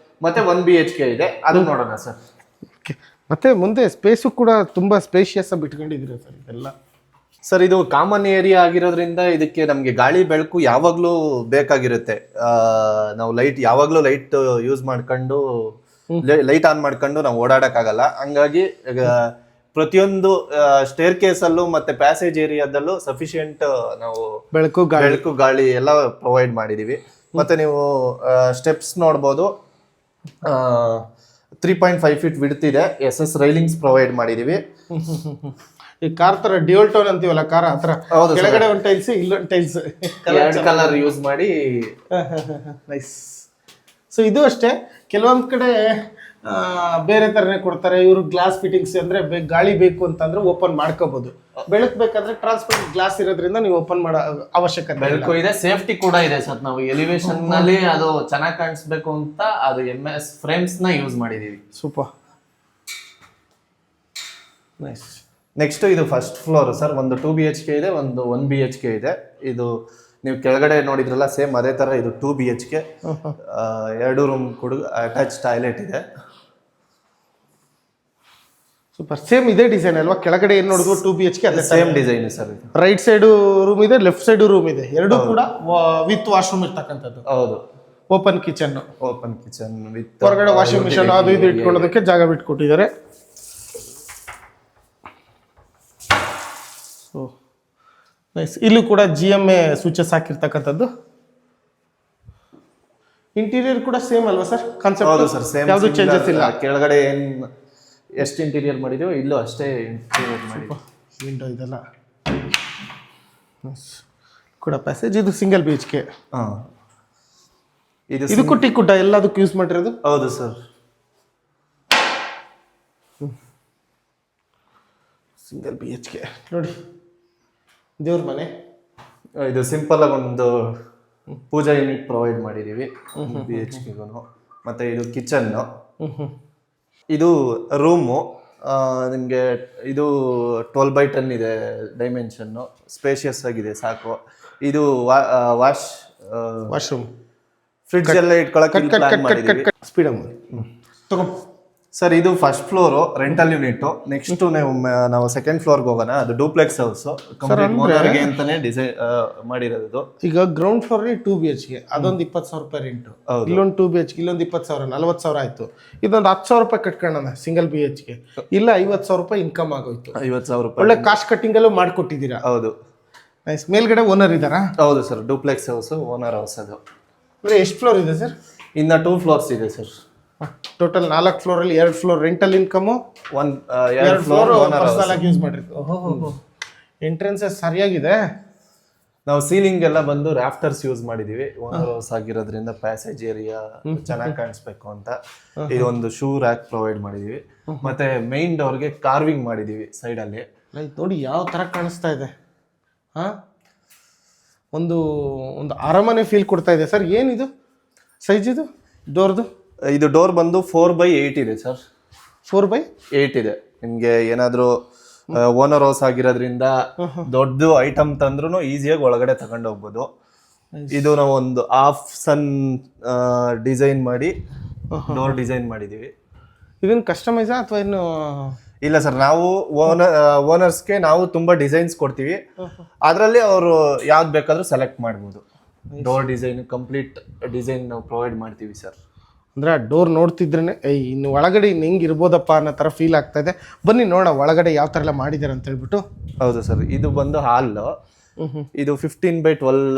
ಮತ್ತೆ 1 BHK ಇದೆ, ಅದು ನೋಡೋಣ ಸರ್. ಮತ್ತೆ ಮುಂದೆ ಸ್ಪೇಸು ಕೂಡ ತುಂಬಾ ಸ್ಪೇಷಿಯಸ್ ಆಗಿ ಬಿಟ್ಕೊಂಡಿದ್ದೀರಾ ಸರ್ ಇದೆಲ್ಲ. ಸರ್ ಇದು ಕಾಮನ್ ಏರಿಯಾ ಆಗಿರೋದ್ರಿಂದ ಇದಕ್ಕೆ ನಮಗೆ ಗಾಳಿ ಬೆಳಕು ಯಾವಾಗ್ಲೂ ಬೇಕಾಗಿರುತ್ತೆ. ನಾವು ಯಾವಾಗ್ಲೂ ಲೈಟ್ ಯೂಸ್ ಮಾಡ್ಕೊಂಡು ಲೈಟ್ ಆನ್ ಮಾಡ್ಕೊಂಡು ನಾವು ಓಡಾಡಕ್ಕಾಗಲ್ಲ. ಹಂಗಾಗಿ ಪ್ರತಿಯೊಂದು ಸ್ಟೇರ್ ಕೇಸ್ ಅಲ್ಲೂ ಮತ್ತೆ ಪ್ಯಾಸೇಜ್ ಏರಿಯಾದಲ್ಲೂ ಸಫಿಶಿಯಂಟ್ ನಾವು ಬೆಳಕು ಗಾಳಿ ಎಲ್ಲ ಪ್ರೊವೈಡ್ ಮಾಡಿದೀವಿ. ಮತ್ತೆ ನೀವು ಸ್ಟೆಪ್ಸ್ ನೋಡ್ಬೋದು, 3.5 ಫೀಟ್ ವಿಡ್ತ್ ಇದೆ. SS ರೈಲಿಂಗ್ಸ್ ಪ್ರೊವೈಡ್ ಮಾಡಿದೀವಿ. ಈ ಕಾರ್ ತರ ಡ್ಯೂಯಲ್ ಟೋನ್ ಅಂತೀವಲ್ಲ ಕಾರ್ ಆತರ, ಕೆಳಗಡೆ ಒಂದು ಟೈಲ್ಸ್ ಇಲ್ಲೊಂದು ಟೈಲ್ಸ್ ಎರಡು ಕಲರ್ ಯೂಸ್ ಮಾಡಿ. ನೈಸ್. ಸೊ ಇದು ಅಷ್ಟೇ, ಕೆಲವೊಂದ್ ಕಡೆ ಬೇರೆ ತರನೇ ಕೊಡ್ತಾರೆ. ಇವರು ಗ್ಲಾಸ್ ಫಿಟ್ಟಿಂಗ್ಸ್ ಅಂದ್ರೆ ಗಾಳಿ ಬೇಕು ಅಂತಂದ್ರೆ ಓಪನ್ ಮಾಡ್ಕೋಬಹುದು. ಬೆಳಕು ಬೇಕಾದ್ರೆ ಟ್ರಾನ್ಸ್ಪರೆಂಟ್ ಗ್ಲಾಸ್ ಇರೋದ್ರಿಂದ ನೀವು ಓಪನ್ ಮಾಡೋ ಅವಶ್ಯಕತೆ ಬೆಳಕು ಇದೆ, ಸೇಫ್ಟಿ ಕೂಡ ಇದೆ ಸರ್. ನಾವು ಎಲಿವೇಶನ್ ನಲ್ಲಿ ಅದು ಚೆನ್ನಾಗಿ ಕಾಣಿಸ್ಬೇಕು ಅಂತ ಅದು MS ಫ್ರೇಮ್ಸ್ ನ ಯೂಸ್ ಮಾಡಿದೀವಿ. Super nice. ನೆಕ್ಸ್ಟ್ ಇದು ಫಸ್ಟ್ ಫ್ಲೋರ್ ಸರ್. ಒಂದು 2 BHK ಇದೆ, ಒಂದು 1 BHK ಇದೆ. ಇದು ನೀವು ಕೆಳಗಡೆ ನೋಡಿದ್ರಲ್ಲ ಸೇಮ್ ಅದೇ ತರ ಇದು 2 BHK. 2 ರೂಮ್ ಕೂಡ ಅಟ್ಯಾಚ್ ಟಾಯ್ಲೆಟ್ ಇದೆ. ಸೂಪರ್. ಸೇಮ್ ಇದೇ ಡಿಸೈನ್ ಅಲ್ವಾ? ಕೆಳಗಡೆ ಏನ್ ನೋಡಿದ್ವು 2 BHK ಅದೇ ಸೇಮ್ ಡಿಸೈನ್ ಸರ್. ಇದು ರೈಟ್ ಸೈಡ್ ರೂಮ್ ಇದೆ, ಲೆಫ್ಟ್ ಸೈಡ್ ರೂಮ್ ಇದೆ, ಎರಡು ಕೂಡ ವಿತ್ ವಾಶ್ರೂಮ್ ಇರ್ತಕ್ಕಂಥದ್ದು. ಹೌದು, ಓಪನ್ ಕಿಚನ್ ವಿತ್ ಹೊರಗಡೆ ವಾಷಿಂಗ್ ಮಿಷನ್ ಅದು ಇದು ಇಟ್ಕೊಳ್ಳೋದಕ್ಕೆ ಜಾಗ ಬಿಟ್ಕೊಟ್ಟಿದ್ದಾರೆ. ನೈಸ್. ಇಲ್ಲೂ ಕೂಡ GMA ಸ್ವಿಚಸ್ ಹಾಕಿರ್ತಕ್ಕಂಥದ್ದು. ಇಂಟೀರಿಯರ್ ಕೂಡ ಸೇಮ್ ಅಲ್ವಾ ಸರ್? ಕಾನ್ಸೆಪ್ಟ್ ಹೌದು ಸರ್, ಸೇಮ್. ಯಾವುದು ಚೇಂಜಸ್ ಇಲ್ಲ. ಕೆಳಗಡೆ ಎಷ್ಟು ಇಂಟೀರಿಯರ್ ಮಾಡಿದೀವೋ ಇಲ್ಲೂ ಅಷ್ಟೇ ಇಂಟೀರಿಯರ್ ಮಾಡಿ. ವಿಂಡೋ ಇದೆಲ್ಲ ಕೂಡ ಪ್ಯಾಸೇಜ್. ಇದು ಸಿಂಗಲ್ BHK. ಇದು ಕುಟ್ಟಿ ಕುಟ್ಟ ಎಲ್ಲದಕ್ಕೂ ಯೂಸ್ ಮಾಡಿರೋದು. ಹೌದು ಸರ್. ಸಿಂಗಲ್ BHK ನೋಡಿ, ದೇವ್ರ ಮನೆ. ಇದು ಸಿಂಪಲ್ ಆಗಿ ಒಂದು ಪೂಜಾ ಯೂನಿಟ್ ಪ್ರೊವೈಡ್ ಮಾಡಿದೀವಿ BHKಗೂ. ಮತ್ತೆ ಇದು ಕಿಚನ್. ಇದು ರೂಮು ನಿಮಗೆ. ಇದು 12x10 ಇದೆ ಡೈಮೆನ್ಷನ್ನು, ಸ್ಪೇಷಿಯಸ್ ಆಗಿದೆ, ಸಾಕು. ಇದು ವಾಶ್ರೂಮ್, ಫ್ರಿಡ್ಜ್ ಎಲ್ಲ ಇಟ್ಕೊಳಕ್ಕೆ ಪ್ಲಾನ್ ಮಾಡಿದೀವಿ. ಸ್ಪೀಡ್ ತಗೋ ಸರ್. ಇದು first floor rental unit. Next ನಾವು ಸೆಕೆಂಡ್ ಫ್ಲೋರ್ಗೆ ಹೋಗೋಣ. ಅದು ಡೂಪ್ಲೆಕ್ಸ್ ಹೌಸ್, ಕಂಪ್ಲೀಟ್ ಓನರ್ಗೆ ಅಂತಾನೆ ಡಿಸೈನ್ ಮಾಡಿರೋದು. ಈಗ ಗ್ರೌಂಡ್ ಫ್ಲೋರ್ 2 BHK, ಅದೊಂದು 20,000 ರೂಪಾಯಿ ರೆಂಟು. ಇಲ್ಲೊಂದು 2 BHK, ಇಲ್ಲೊಂದು 20,000, 40,000 ಆಯ್ತು. ಇದೊಂದು 10,000 ರೂಪಾಯಿ ಕಟ್ಕೊಳ್ಳೋಣ ಸಿಂಗಲ್ BHK. ಇಲ್ಲ 50,000 ರೂಪಾಯಿ ಇನ್ಕಮ್ ಆಗೋಯ್ತು. 50,000 ರೂಪಾಯಿ ಒಳ್ಳೆ ಕಾಸ್ಟ್ ಕಟ್ಟಿಂಗ್ ಅಲ್ಲೂ ಮಾಡ್ಕೊಟ್ಟಿದ್ದೀರಾ. ಹೌದು. ನೈಸ್. ಮೇಲ್ಗಡೆ ಓನರ್ ಇದ್ದಾರಾ? ಹೌದು sir, duplex house, owner house. ಅದು ಅಂದ್ರೆ ಎಷ್ಟು ಫ್ಲೋರ್ ಇದೆ ಸರ್? ಇನ್ನ 2 ಫ್ಲೋರ್ಸ್ ಇದೆ ಸರ್. ಟೋಟಲ್ 4 ಫ್ಲೋರಲ್ಲಿ 2 floor rental income, 2 floor personal ಆಗಿ ಯೂಸ್ ಮಾಡಿರ್ತೀವಿ. ಎಂಟ್ರೆನ್ಸ್ ಸರಿಯಾಗಿದೆ. ನಾವು ಸೀಲಿಂಗ್ ಎಲ್ಲ ಬಂದು ರಾಫ್ಟರ್ಸ್ ಯೂಸ್ ಮಾಡಿದೀವಿ. ಓನರ್ ಹೌಸ್ ಆಗಿರೋದ್ರಿಂದ ಪ್ಯಾಸೇಜ್ ಏರಿಯಾ ಚೆನ್ನಾಗಿ ಕಾಣಿಸ್ಬೇಕು ಅಂತ ಇದೊಂದು ಶೂ ರ್ಯಾಕ್ ಪ್ರೊವೈಡ್ ಮಾಡಿದೀವಿ. ಮತ್ತೆ ಮೈನ್ ಡೋರ್ಗೆ ಕಾರ್ವಿಂಗ್ ಮಾಡಿದೀವಿ ಸೈಡ್ ಅಲ್ಲಿ. ನೋಡಿ ಯಾವ ತರ ಕಾಣಿಸ್ತಾ ಇದೆ. ಒಂದು ಅರಮನೆ ಫೀಲ್ ಕೊಡ್ತಾ ಇದೆ ಸರ್. ಏನಿದು ಸೈಜ್ ಇದು ಡೋರ್ದು? ಇದು ಡೋರ್ ಬಂದು 4x8 ಇದೆ ಸರ್. 4x8 ಇದೆ. ನಿಮ್ಗೆ ಏನಾದ್ರು ಓನರ್ ಹೌಸ್ ಆಗಿರೋದ್ರಿಂದ ದೊಡ್ಡ ಐಟಮ್ ತಂದ್ರೂ ಈಸಿಯಾಗಿ ಒಳಗಡೆ ತಗೊಂಡು ಹೋಗ್ಬೋದು. ಇದು ನಾವು ಒಂದು ಹಾಫ್ ಸನ್ ಡಿಸೈನ್ ಮಾಡಿ ಡೋರ್ ಡಿಸೈನ್ ಮಾಡಿದೀವಿ. ಇದನ್ನ ಕಸ್ಟಮೈಸ್ ಅಥವಾ ಏನು? ಇಲ್ಲ ಸರ್, ನಾವು ಓನರ್ಸ್ಗೆ ನಾವು ತುಂಬಾ ಡಿಸೈನ್ಸ್ ಕೊಡ್ತೀವಿ. ಅದರಲ್ಲಿ ಅವರು ಯಾವ್ದು ಬೇಕಾದ್ರೂ ಸೆಲೆಕ್ಟ್ ಮಾಡ್ಬೋದು. ಡೋರ್ ಡಿಸೈನ್ ಕಂಪ್ಲೀಟ್ ಡಿಸೈನ್ ನಾವು ಪ್ರೊವೈಡ್ ಮಾಡ್ತೀವಿ ಸರ್. ಅಂದ್ರೆ ಆ ಡೋರ್ ನೋಡ್ತಿದ್ರೇನೆ ಇನ್ನು ಒಳಗಡೆ ಇನ್ನು ಹೆಂಗೆ ಇರ್ಬೋದಪ್ಪ ಅನ್ನೋ ಥರ ಫೀಲ್ ಆಗ್ತಾ ಇದೆ. ಬನ್ನಿ ನೋಡೋಣ ಒಳಗಡೆ ಯಾವ ಥರ ಎಲ್ಲ ಮಾಡಿದ್ದಾರೆ ಅಂತ ಹೇಳ್ಬಿಟ್ಟು. ಹೌದು ಸರ್. ಇದು ಬಂದು ಹಾಲ್. ಇದು 15x12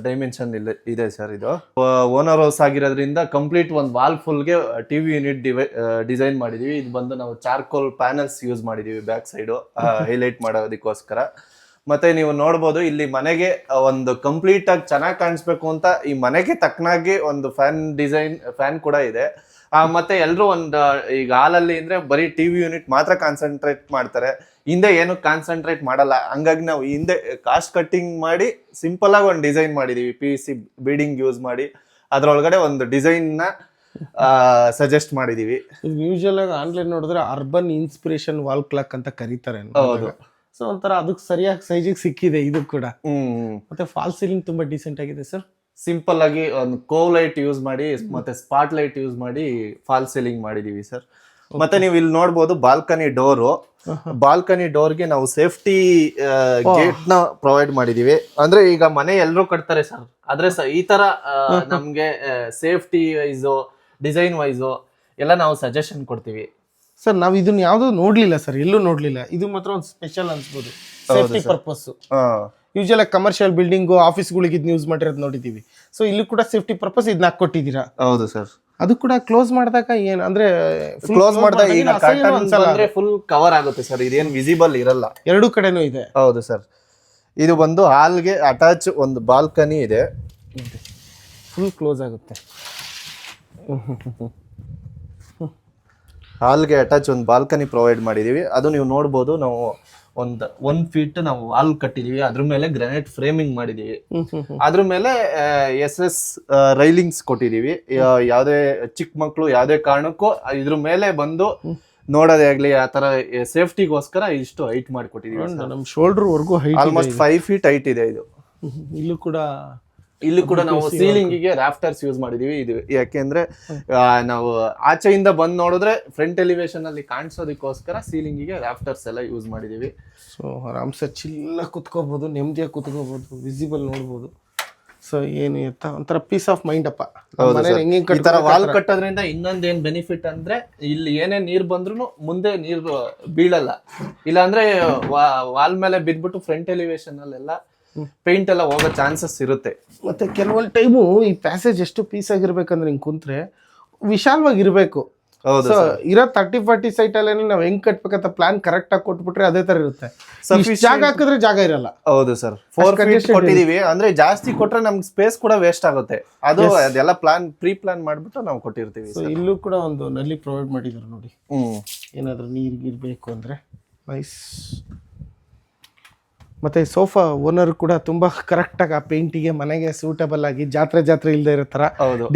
ಡೈಮೆನ್ಷನ್ ಇದೆ ಸರ್. ಇದು ಓನರ್ ಹೌಸ್ ಆಗಿರೋದ್ರಿಂದ ಕಂಪ್ಲೀಟ್ ಒಂದು ವಾಲ್ ಫುಲ್ಗೆ TV ಯೂನಿಟ್ ಡಿಸೈನ್ ಮಾಡಿದೀವಿ. ಇದು ಬಂದು ನಾವು ಚಾರ್ಕೋಲ್ ಪ್ಯಾನಲ್ಸ್ ಯೂಸ್ ಮಾಡಿದೀವಿ ಬ್ಯಾಕ್ ಸೈಡ್ ಹೈಲೈಟ್ ಮಾಡೋದಕ್ಕೋಸ್ಕರ. ಮತ್ತೆ ನೀವು ನೋಡ್ಬೋದು ಇಲ್ಲಿ ಮನೆಗೆ ಒಂದು ಕಂಪ್ಲೀಟ್ ಆಗಿ ಚೆನ್ನಾಗಿ ಕಾಣಿಸ್ಬೇಕು ಅಂತ ಈ ಮನೆಗೆ ತಕ್ಕನಾಗಿ ಒಂದು ಫ್ಯಾನ್ ಕೂಡ ಇದೆ. ಮತ್ತೆ ಎಲ್ರು ಈಗ ಹಾಲಲ್ಲಿ ಅಂದ್ರೆ ಬರೀ ಟಿವಿ ಯೂನಿಟ್ ಮಾತ್ರ ಕಾನ್ಸಂಟ್ರೇಟ್ ಮಾಡ್ತಾರೆ, ಹಿಂದೆ ಏನು ಕಾನ್ಸಂಟ್ರೇಟ್ ಮಾಡಲ್ಲ. ಹಂಗಾಗಿ ನಾವು ಹಿಂದೆ ಕಾಸ್ಟ್ ಕಟ್ಟಿಂಗ್ ಮಾಡಿ ಸಿಂಪಲ್ ಆಗಿ ಒಂದು ಡಿಸೈನ್ ಮಾಡಿದೀವಿ, PVC ಬೀಡಿಂಗ್ ಯೂಸ್ ಮಾಡಿ ಅದ್ರೊಳಗಡೆ ಒಂದು ಡಿಸೈನ್ ನ ಸಜೆಸ್ಟ್ ಮಾಡಿದೀವಿ. ಯೂಶುವಲ್ ಆಗಿ ಆನ್ಲೈನ್ ನೋಡಿದ್ರೆ ಅರ್ಬನ್ ಇನ್ಸ್ಪಿರೇಷನ್ ವಾಲ್ ಕ್ಲಾಕ್ ಅಂತ ಕರೀತಾರೆ. ಹೌದು. ಸೊ ಒಂಥರ ಅದಕ್ಕೆ ಸರಿಯಾಗಿ ಸೈಜಿಗೆ ಸಿಕ್ಕಿದೆ ಇದು ಕೂಡ. ಮತ್ತೆ ಫಾಲ್ ಸೀಲಿಂಗ್ ತುಂಬಾ ಡೀಸೆಂಟ್ ಆಗಿದೆ ಸರ್. ಸಿಂಪಲ್ ಆಗಿ ಒಂದು ಕೋವ್ ಲೈಟ್ ಯೂಸ್ ಮಾಡಿ ಮತ್ತೆ ಸ್ಪಾಟ್ ಲೈಟ್ ಯೂಸ್ ಮಾಡಿ ಫಾಲ್ ಸೀಲಿಂಗ್ ಮಾಡಿದೀವಿ ಸರ್. ಮತ್ತೆ ನೀವು ಇಲ್ಲಿ ನೋಡ್ಬೋದು ಬಾಲ್ಕನಿ ಡೋರು. ಬಾಲ್ಕನಿ ಡೋರ್ಗೆ ನಾವು ಸೇಫ್ಟಿ ಗೇಟ್ ನ ಪ್ರೊವೈಡ್ ಮಾಡಿದೀವಿ. ಅಂದ್ರೆ ಈಗ ಮನೆ ಎಲ್ಲರೂ ಕಟ್ತಾರೆ ಸರ್, ಆದ್ರೆ ಈ ತರ ನಮ್ಗೆ ಸೇಫ್ಟಿ ವೈಸು ಡಿಸೈನ್ ವೈಸು ಎಲ್ಲ ನಾವು ಸಜೆಷನ್ ಕೊಡ್ತೀವಿ ಸರ್. ನಾವು ಇದನ್ನ ಯಾವ್ದು ನೋಡ್ಲಿಲ್ಲ ಸರ್, ಎಲ್ಲೂ ನೋಡ್ಲಿಲ್ಲ. ಇದು ಮಾತ್ರ ಒಂದು ಸ್ಪೆಷಲ್ ಅನ್ಸ್ಬೋದು, safety purpose. Usual commercial building ಆಫೀಸ್ಗಳಿಗೆ ಇದನ್ನ ಯೂಸ್ ಮಾಡಿರೋದು ನೋಡಿದೀವಿ. ಸೊ ಇಲ್ಲಿ ಕೂಡ ಸೇಫ್ಟಿ ಪರ್ಪಸ್ ಇದನ್ನ ಹಾಕೊಟ್ಟಿದ್ದೀರಾ. ಹೌದು ಸರ್. ಅದು ಕೂಡ ಕ್ಲೋಸ್ ಮಾಡಿದಾಗ ಏನ್ ಅಂದ್ರೆ ಕ್ಲೋಸ್ ಮಾಡಿದಾಗ ಈಗ ಕರ್ಟನ್ ಫುಲ್ ಕವರ್ ಆಗುತ್ತೆ ಸರ್, ಇದೇನ್ ವಿಸಿಬಲ್ ಇರಲ್ಲ. ಎರಡೂ ಕಡೆನೂ ಇದೆ. ಹೌದು ಸರ್. ಇದು ಬಂದು ಹಾಲ್ಗೆ ಅಟ್ಯಾಚ್ ಒಂದು ಬಾಲ್ಕನಿ ಇದೆ, ಫುಲ್ ಕ್ಲೋಸ್ ಆಗುತ್ತೆ. ಹಾಲ್ಗೆ ಅಟ್ಯಾಚ್ ಒಂದು ಬಾಲ್ಕನಿ ಪ್ರೊವೈಡ್ ಮಾಡಿದೀವಿ. ಅದು ನೀವು ನೋಡ್ಬೋದು, ನಾವು ಒಂದು 1 ಫೀಟ್ ನಾವು ಹಾಲ್ ಕಟ್ಟಿದೀವಿ, ಅದ್ರ ಮೇಲೆ ಗ್ರಾನೈಟ್ ಫ್ರೇಮಿಂಗ್ ಮಾಡಿದೀವಿ, ಅದ್ರ ಮೇಲೆ SS ರೈಲಿಂಗ್ಸ್ ಕೊಟ್ಟಿದೀವಿ. ಯಾವ್ದೇ ಚಿಕ್ಕ ಮಕ್ಳು ಯಾವ್ದೇ ಕಾರಣಕ್ಕೂ ಇದ್ರ ಮೇಲೆ ಬಂದು ನೋಡೋದೇ ಆಗ್ಲಿ ಆ ತರ ಸೇಫ್ಟಿಗೋಸ್ಕರ ಇಷ್ಟು ಹೈಟ್ ಮಾಡಿಕೊಟ್ಟಿದೀವಿ. ನಮ್ ಶೋಲ್ಡರ್ ವರ್ಗೂ ಹೈಟ್, ಆಲ್ಮೋಸ್ಟ್ 5 ಫೀಟ್ ಹೈಟ್ ಇದೆ ಇದು. ಇಲ್ಲೂ ಕೂಡ ನಾವು ಸೀಲಿಂಗ್ ಗೆ ರಾಫ್ಟರ್ಸ್ ಯೂಸ್ ಮಾಡಿದೀವಿ. ಇದು ಯಾಕೆಂದ್ರೆ ನಾವು ಆಚೆಯಿಂದ ಬಂದ್ ನೋಡಿದ್ರೆ ಫ್ರಂಟ್ ಎಲಿವೇಶನ್ ಅಲ್ಲಿ ಕಾಣಿಸೋದಕ್ಕೋಸ್ಕರ ಸೀಲಿಂಗ್ ಗೆ ರಾಫ್ಟರ್ಸ್ ಎಲ್ಲ ಯೂಸ್ ಮಾಡಿದೀವಿ. ಸೊ ಆರಾಮ್ಸೆ ಚಿಲ್ಲ ಕುತ್ಕೋಬಹುದು, ನೆಮ್ಮದಿಯಾಗಿ ಕುತ್ಕೋಬಹುದು, ವಿಸಿಬಲ್ ನೋಡ್ಬೋದು. ಸೊ ಏನು ಇರ್ತ ಒಂಥರ ಪೀಸ್ ಆಫ್ ಮೈಂಡ್ ಅಪ್ಪ. ಈ ತರ ವಾಲ್ ಕಟ್ಟೋದ್ರಿಂದ ಇನ್ನೊಂದೇನ್ ಬೆನಿಫಿಟ್ ಅಂದ್ರೆ ಇಲ್ಲಿ ಏನೇ ನೀರ್ ಬಂದ್ರು ಮುಂದೆ ನೀರು ಬೀಳಲ್ಲ. ಇಲ್ಲ ಅಂದ್ರೆ ವಾಲ್ ಮೇಲೆ ಬಿದ್ಬಿಟ್ಟು ಫ್ರಂಟ್ ಎಲಿವೇಶನ್ ಅಲ್ಲೆಲ್ಲ ಪೇಂಟ್ ಎಲ್ಲ ಹೋಗೋ ಚಾನ್ಸಸ್ ಇರುತ್ತೆ. ಮತ್ತೆ ಕೆಲವೊಂದು ಟೈಮು ಈ ಪ್ಯಾಸೇಜ್ ಎಷ್ಟು ಪೀಸ್ ಆಗಿರ್ಬೇಕಂದ್ರೆ ಹಿಂಗ್ ಕುಂತ್ರೆ ವಿಶಾಲವಾಗಿರ್ಬೇಕು. ಹೌದು. ಇರೋ 30-40 ಸೈಟ್ ಅಲ್ಲಿ ನಾವ್ ಹೆಂಗ್ ಕಟ್ಬೇಕಂತ ಪ್ಲಾನ್ ಕರೆಕ್ಟ್ ಆಗಿ ಕೊಟ್ಬಿಟ್ರೆ ಅದೇ ತರ ಇರುತ್ತೆ. ಜಾಗ ಹಾಕಿದ್ರೆ ಜಾಗ ಇರಲ್ಲ. ಹೌದು ಸರ್. 4 ಫೀಟ್ ಕೊಟ್ಟಿದೀವಿ ಅಂದ್ರೆ ಜಾಸ್ತಿ ಕೊಟ್ರೆ ನಮ್ಗೆ ಸ್ಪೇಸ್ ಕೂಡ ವೇಸ್ಟ್ ಆಗುತ್ತೆ. ಅದೆಲ್ಲ ಪ್ರೀ ಪ್ಲಾನ್ ಮಾಡ್ಬಿಟ್ಟು ನಾವು ಕೊಟ್ಟಿರ್ತೀವಿ. ಇಲ್ಲೂ ಕೂಡ ಒಂದು ನಲ್ಲಿ ಪ್ರೊವೈಡ್ ಮಾಡಿದ್ರು ನೋಡಿ, ಏನಾದ್ರು ನೀರ್ಗಿರ್ಬೇಕು ಅಂದ್ರೆ ನೈಸ್. ಮತ್ತೆ ಸೋಫಾ ಓನರ್ ಕೂಡ ತುಂಬಾ ಕರೆಕ್ಟ್ ಆಗಿ ಆ ಪೇಂಟಿಗೆ ಮನೆಗೆ ಸೂಟಬಲ್ ಆಗಿ ಜಾತ್ರೆ ಇಲ್ಲದೆ ಇರೋ ತರ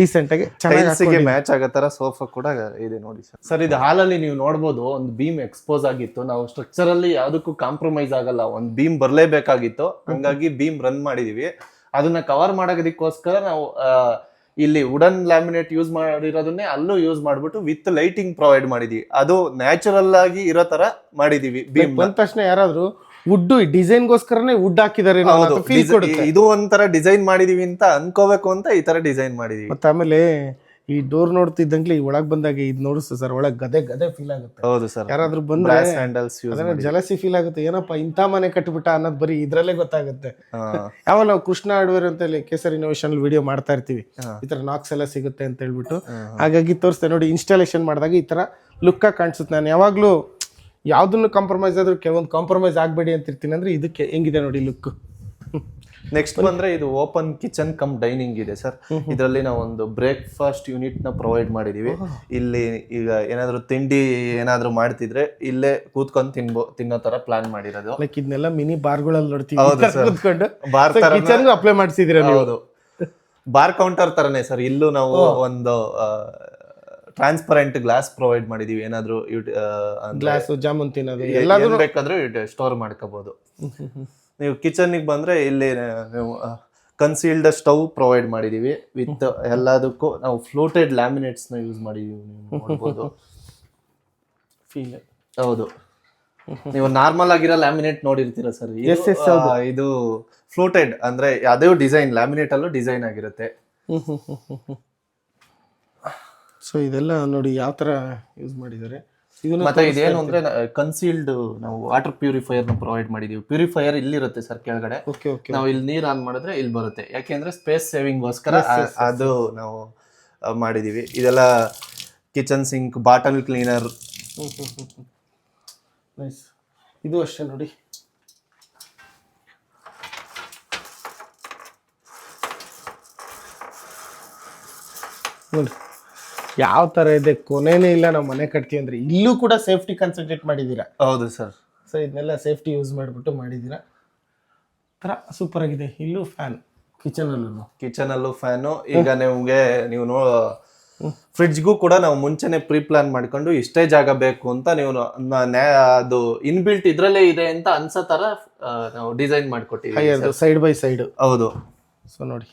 ಡೀಸೆಂಟ್ ಆಗಿ ಮ್ಯಾಚ್ ಆಗೋ ತರ ಸೋಫಾ ಕೂಡ ಇದೆ ನೋಡಿ ಸರ್. ಸರ್ ಇದು ಹಾಲಲ್ಲಿ ನೀವು ನೋಡ್ಬೋದು, ಒಂದು ಬೀಮ್ ಎಕ್ಸ್ಪೋಸ್ ಆಗಿತ್ತು. ನಾವು ಸ್ಟ್ರಕ್ಚರ್ ಅಲ್ಲಿ ಯಾವ್ದಕ್ಕೂ ಕಾಂಪ್ರಮೈಸ್ ಆಗಲ್ಲ, ಒಂದು ಬೀಮ್ ಬರ್ಲೇಬೇಕಾಗಿತ್ತು. ಹಂಗಾಗಿ ಬೀಮ್ ರನ್ ಮಾಡಿದೀವಿ. ಅದನ್ನ ಕವರ್ ಮಾಡೋದಕ್ಕೋಸ್ಕರ ನಾವು ಇಲ್ಲಿ ವುಡನ್ ಲ್ಯಾಮಿನೇಟ್ ಯೂಸ್ ಮಾಡಿರೋದನ್ನೇ ಅಲ್ಲೂ ಯೂಸ್ ಮಾಡ್ಬಿಟ್ಟು ವಿತ್ ಲೈಟಿಂಗ್ ಪ್ರೊವೈಡ್ ಮಾಡಿದೀವಿ. ಅದು ನ್ಯಾಚುರಲ್ ಆಗಿ ಇರೋ ತರ ಮಾಡಿದೀವಿ. ಬೀಮ್ ಬಂದ ತಕ್ಷಣ ಯಾರಾದ್ರೂ ವುಡ್ ಡಿಸೈನ್ಗೋಸ್ಕರನೇ ವುಡ್ ಹಾಕಿದ್ದಾರೆ, ಇದು ಒಂಥರ ಡಿಸೈನ್ ಮಾಡಿದೀವಿ ಅಂತ ಅನ್ಕೋಬೇಕು ಅಂತ ಈ ತರ ಡಿಸೈನ್ ಮಾಡಿದೀವಿ. ಮತ್ತೆ ಆಮೇಲೆ ಈ ಡೋರ್ ನೋಡ್ತಿದ್ದಂಗ್ಲಿ ಒಳಗ್ ಬಂದಾಗ ಇದು ನೋಡಿಸ್ತು ಸರ್, ಒಳಗ್ ಗದೆ ಫೀಲ್ ಆಗುತ್ತೆ. ಹೌದು ಸರ್. ಯಾರಾದ್ರೂ ಬಂದ್ರೆ ಜಲಸಿ ಫೀಲ್ ಆಗುತ್ತೆ, ಏನಪ್ಪಾ ಇಂಥ ಮನೆ ಕಟ್ಬಿಟ್ಟ ಅನ್ನೋದು ಬರೀ ಇದ್ರಲ್ಲೇ ಗೊತ್ತಾಗುತ್ತೆ. ಯಾವಾಗ ನಾವು ಕೃಷ್ಣ ಹಾರ್ಡ್ವೇರ್ ಅಂತ ಹೇಳಿ ಕೇಸರ್ ಇನ್ನೋವೇಷನ್ ವಿಡಿಯೋ ಮಾಡ್ತಾ ಇರ್ತೀವಿ, ಈ ತರ ನಾಕ್ಸ್ ಎಲ್ಲ ಸಿಗುತ್ತೆ ಅಂತ ಹೇಳ್ಬಿಟ್ಟು. ಹಾಗಾಗಿ ತೋರಿಸ್ತೇನೆ ನೋಡಿ, ಇನ್ಸ್ಟಾಲೇಷನ್ ಮಾಡಿದಾಗ ಈ ತರ ಲುಕ್ ಆಗಿ ಕಾಣಿಸುತ್ತೆ. ನಾನು ಯಾವಾಗ್ಲೂ ಯಾವ್ದನ್ನು ಕಾಂಪ್ರಮೈಸ್ ಆದ್ರೂ ಕೆಲವೊಂದು ಕಾಂಪ್ರಮೈಸ್ ಆಗ್ಬೇಡಿ ಅಂತ ಇರ್ತೀನಿ. ಅಂದ್ರೆ ಇದಕ್ಕೆ ಹೆಂಗಿದೆ ನೋಡಿ ಲುಕ್. ನೆಕ್ಸ್ಟ್ ಬಂದ್ರೆ ಇದು ಓಪನ್ ಕಿಚನ್ ಕಮ್ ಡೈನಿಂಗ್ ಇದೆ ಸರ್. ಇದರಲ್ಲಿ ನಾವು ಒಂದು ಬ್ರೇಕ್ಫಾಸ್ಟ್ ಯೂನಿಟ್ ನ ಪ್ರೊವೈಡ್ ಮಾಡಿದೀವಿ. ಇಲ್ಲಿ ಈಗ ಏನಾದ್ರು ತಿಂಡಿ ಏನಾದ್ರು ಮಾಡ್ತಿದ್ರೆ ಇಲ್ಲೇ ಕೂತ್ಕೊಂಡು ತಿನ್ನೋ ತರ ಪ್ಲಾನ್ ಮಾಡಿರೋದು. ಲೈಕ್ ಇದನ್ನೆಲ್ಲ ಮಿನಿ ಬಾರ್ಗಳಲ್ಲಿ ನೋಡ್ತೀವಿ, ಬಾರ್ ಕಿಚನ್ ಅಪ್ಲೈ ಮಾಡಿಸಿದಿರ. ಹೌದು, ಬಾರ್ ಕೌಂಟರ್ ತರನೇ ಸರ್. ಇಲ್ಲೂ ನಾವು ಒಂದು ಟ್ರಾನ್ಸ್ಪರೆಂಟ್ ಗ್ಲಾಸ್ ಪ್ರೊವೈಡ್ ಮಾಡಿದೀವಿ. ಏನಾದ್ರು ಗ್ಲಾಸ್ ಜಾಮೂನ್ ತಿನ್ನೋದು ಎಲ್ಲಾದ್ರೂ ಬೇಕಾದ್ರೂ ಸ್ಟೋರ್ ಮಾಡ್ಕೋಬಹುದು. ನೀವು ಕಿಚನ್ ಬಂದ್ರೆ ಇಲ್ಲಿ ನೀವು ಕನ್ಸೀಲ್ಡ್ ಸ್ಟವ್ ಪ್ರೊವೈಡ್ ಮಾಡಿದೀವಿ ವಿತ್ ಎಲ್ಲದಕ್ಕೂ ನಾವು ಫ್ಲೋಟೆಡ್ ಲ್ಯಾಮಿನೇಟ್ಸ್ ನ ಯೂಸ್ ಮಾಡಿದೀವಿ. ನೀವು ನೋಡ್ಬೋದು ಫೀಲ್. ಹೌದು, ನೀವು ನಾರ್ಮಲ್ ಆಗಿರೋ ಲ್ಯಾಮಿನೇಟ್ ನೋಡಿರ್ತೀರ ಸರ್. ಇದು ಫ್ಲೋಟೆಡ್ ಅಂದ್ರೆ ಅದೇ ಡಿಸೈನ್, ಲ್ಯಾಮಿನೇಟ್ ಅಲ್ಲೂ ಡಿಸೈನ್ ಆಗಿರುತ್ತೆ. ಸೊ ಇದೆಲ್ಲ ನೋಡಿ ಯಾವ ತರ ಯೂಸ್ ಮಾಡಿದ್ದಾರೆ. ಮತ್ತೆ ಇದೇನು ಅಂದ್ರೆ ಕನ್ಸೀಲ್ಡ್ ನಾವು ವಾಟರ್ ಪ್ಯೂರಿಫೈಯರ್ ನ ಪ್ರೊವೈಡ್ ಮಾಡಿದೀವಿ. ಪ್ಯೂರಿಫೈಯರ್ ಇಲ್ಲಿರುತ್ತೆ ಸರ್ ಕೆಳಗಡೆ. ನಾವು ಇಲ್ಲಿ ನೀರ್ ಆನ್ ಮಾಡಿದ್ರೆ ಇಲ್ಲಿ ಬರುತ್ತೆ, ಯಾಕೆಂದ್ರೆ ಸ್ಪೇಸ್ ಸೇವಿಂಗ್ ಗೋಸ್ಕರ ಅದು ನಾವು ಮಾಡಿದೀವಿ. ಇದೆಲ್ಲ ಕಿಚನ್ ಸಿಂಕ್, ಬಾಟಲ್ ಕ್ಲೀನರ್. ಇದು ಅಷ್ಟೇ ನೋಡಿ. ನೋಡಿ ಯಾವ ತರ ಇದೆ ಕೊನೆನೇ ಇಲ್ಲ. ನಾವು ಮನೆ ಕಟ್ತೀವಿ ಅಂದ್ರೆ ಇಲ್ಲೂ ಕೂಡ ಸೇಫ್ಟಿ ಕಾನ್ಸಂಟ್ರೇಟ್ ಮಾಡಿದ್ದೀರಾ. ಹೌದು ಸರ್. ಸೊ ಇದನ್ನೆಲ್ಲ ಸೇಫ್ಟಿ ಯೂಸ್ ಮಾಡಿಬಿಟ್ಟು ಮಾಡಿದ್ದೀರಾ. ಥರ ಸೂಪರ್ ಆಗಿದೆ. ಇಲ್ಲೂ ಫ್ಯಾನ್, ಕಿಚನಲ್ಲೂ ಫ್ಯಾನು. ಈಗ ನೀವು ಫ್ರಿಡ್ಜ್ಗೂ ಕೂಡ ನಾವು ಮುಂಚೆನೆ ಪ್ರೀ ಪ್ಲಾನ್ ಮಾಡ್ಕೊಂಡು ಇಷ್ಟೇ ಜಾಗ ಬೇಕು ಅಂತ ನೀವು ಅದು ಇನ್ಬಿಲ್ಟ್ ಇದ್ರಲ್ಲೇ ಇದೆ ಅಂತ ಅನ್ಸೋ ತರ ನಾವು ಡಿಸೈನ್ ಮಾಡ್ಕೊಟ್ಟಿದ್ದೀವಿ ಸೈಡ್ ಬೈ ಸೈಡ್. ಹೌದು. ಸೊ ನೋಡಿ,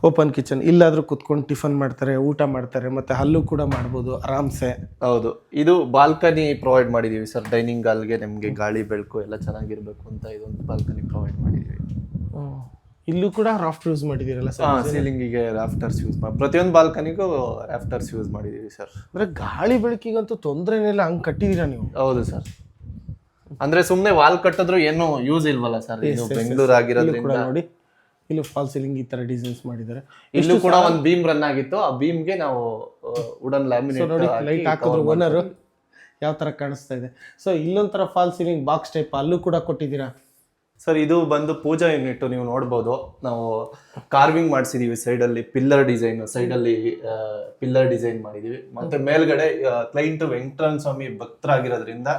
ಓಪನ್ ಕಿಚನ್. ಇಲ್ಲಾದ್ರೂ ಕುತ್ಕೊಂಡು ಟಿಫನ್ ಮಾಡ್ತಾರೆ, ಊಟ ಮಾಡ್ತಾರೆ, ಮತ್ತೆ ಅಲ್ಲೂ ಕೂಡ ಮಾಡ್ಬೋದು ಆರಾಮ್ಸೆ. ಹೌದು. ಇದು ಬಾಲ್ಕನಿ ಪ್ರೊವೈಡ್ ಮಾಡಿದೀವಿ ಸರ್. ಡೈನಿಂಗ್ ಹಾಲ್ಗೆ ನಿಮಗೆ ಗಾಳಿ ಬೆಳಕು ಎಲ್ಲ ಚೆನ್ನಾಗಿರ್ಬೇಕು ಅಂತ ಇದೊಂದು ಬಾಲ್ಕನಿ ಪ್ರೊವೈಡ್ ಮಾಡಿದೀವಿ. ಇಲ್ಲೂ ಕೂಡ ರಾಫ್ಟರ್ ಯೂಸ್ ಮಾಡಿದೀರಲ್ಲ ಸರ್? ಸೀಲಿಂಗಿಗೆ ರಾಫ್ಟರ್ಸ್ ಯೂಸ್ ಮಾಡಿ, ಪ್ರತಿಯೊಂದು ಬಾಲ್ಕನಿಗೂ ರಾಫ್ಟರ್ಸ್ ಯೂಸ್ ಮಾಡಿದೀವಿ ಸರ್. ಅಂದ್ರೆ ಗಾಳಿ ಬೆಳಕಿಗಂತೂ ತೊಂದರೆನಿಲ್ಲ, ಹಂಗೆ ಕಟ್ಟಿದೀರಾ ನೀವು? ಹೌದು ಸರ್. ಅಂದ್ರೆ ಸುಮ್ನೆ ವಾಲ್ ಕಟ್ಟಿದ್ರು ಏನು ಯೂಸ್ ಇಲ್ವಲ್ಲ ಸರ್. ಇದು ಬೆಂಗಳೂರು ಆಗಿರೋದ್ರಿಂದ ನೋಡಿ, ಇಲ್ಲೂ ಫಾಲ್ ಸೀಲಿಂಗ್ ಈ ತರ ಡಿಸೈನ್ಸ್ ಮಾಡಿದ್ದಾರೆ. ಇಲ್ಲೂ ಕೂಡ ಒಂದು ಬೀಮ್ ರನ್ ಆಗಿತ್ತು. ಆ ಬೀಮ್ಗೆ ನಾವು ವುಡನ್ ಲ್ಯಾಮಿನೇಟ್ ನೋಡಿ, ಲೈಟ್ ಹಾಕಿದ್ರು ಓನರ್ ಯಾವ ತರ ಕಾಣಿಸ್ತಾ ಇದೆ. ಸೊ ಇಲ್ಲೊಂಥರ ಫಾಲ್ ಸೀಲಿಂಗ್ ಬಾಕ್ಸ್ ಟೈಪ್ ಅಲ್ಲೂ ಕೂಡ ಕೊಟ್ಟಿದ್ದೀರಾ ಸರ್. ಇದು ಬಂದು ಪೂಜಾ ಯೂನಿಟ್ ನೀವು ನೋಡ್ಬೋದು. ನಾವು ಕಾರ್ವಿಂಗ್ ಮಾಡಿಸಿದೀವಿ ಸೈಡಲ್ಲಿ, ಪಿಲ್ಲರ್ ಡಿಸೈನ್ ಸೈಡಲ್ಲಿ ಪಿಲ್ಲರ್ ಡಿಸೈನ್ ಮಾಡಿದೀವಿ. ಮತ್ತೆ ಮೇಲ್ಗಡೆ ಕ್ಲೈಂಟ್ ವೆಂಕಟರಮಣ ಸ್ವಾಮಿ ಭಕ್ತರಾಗಿರೋದ್ರಿಂದ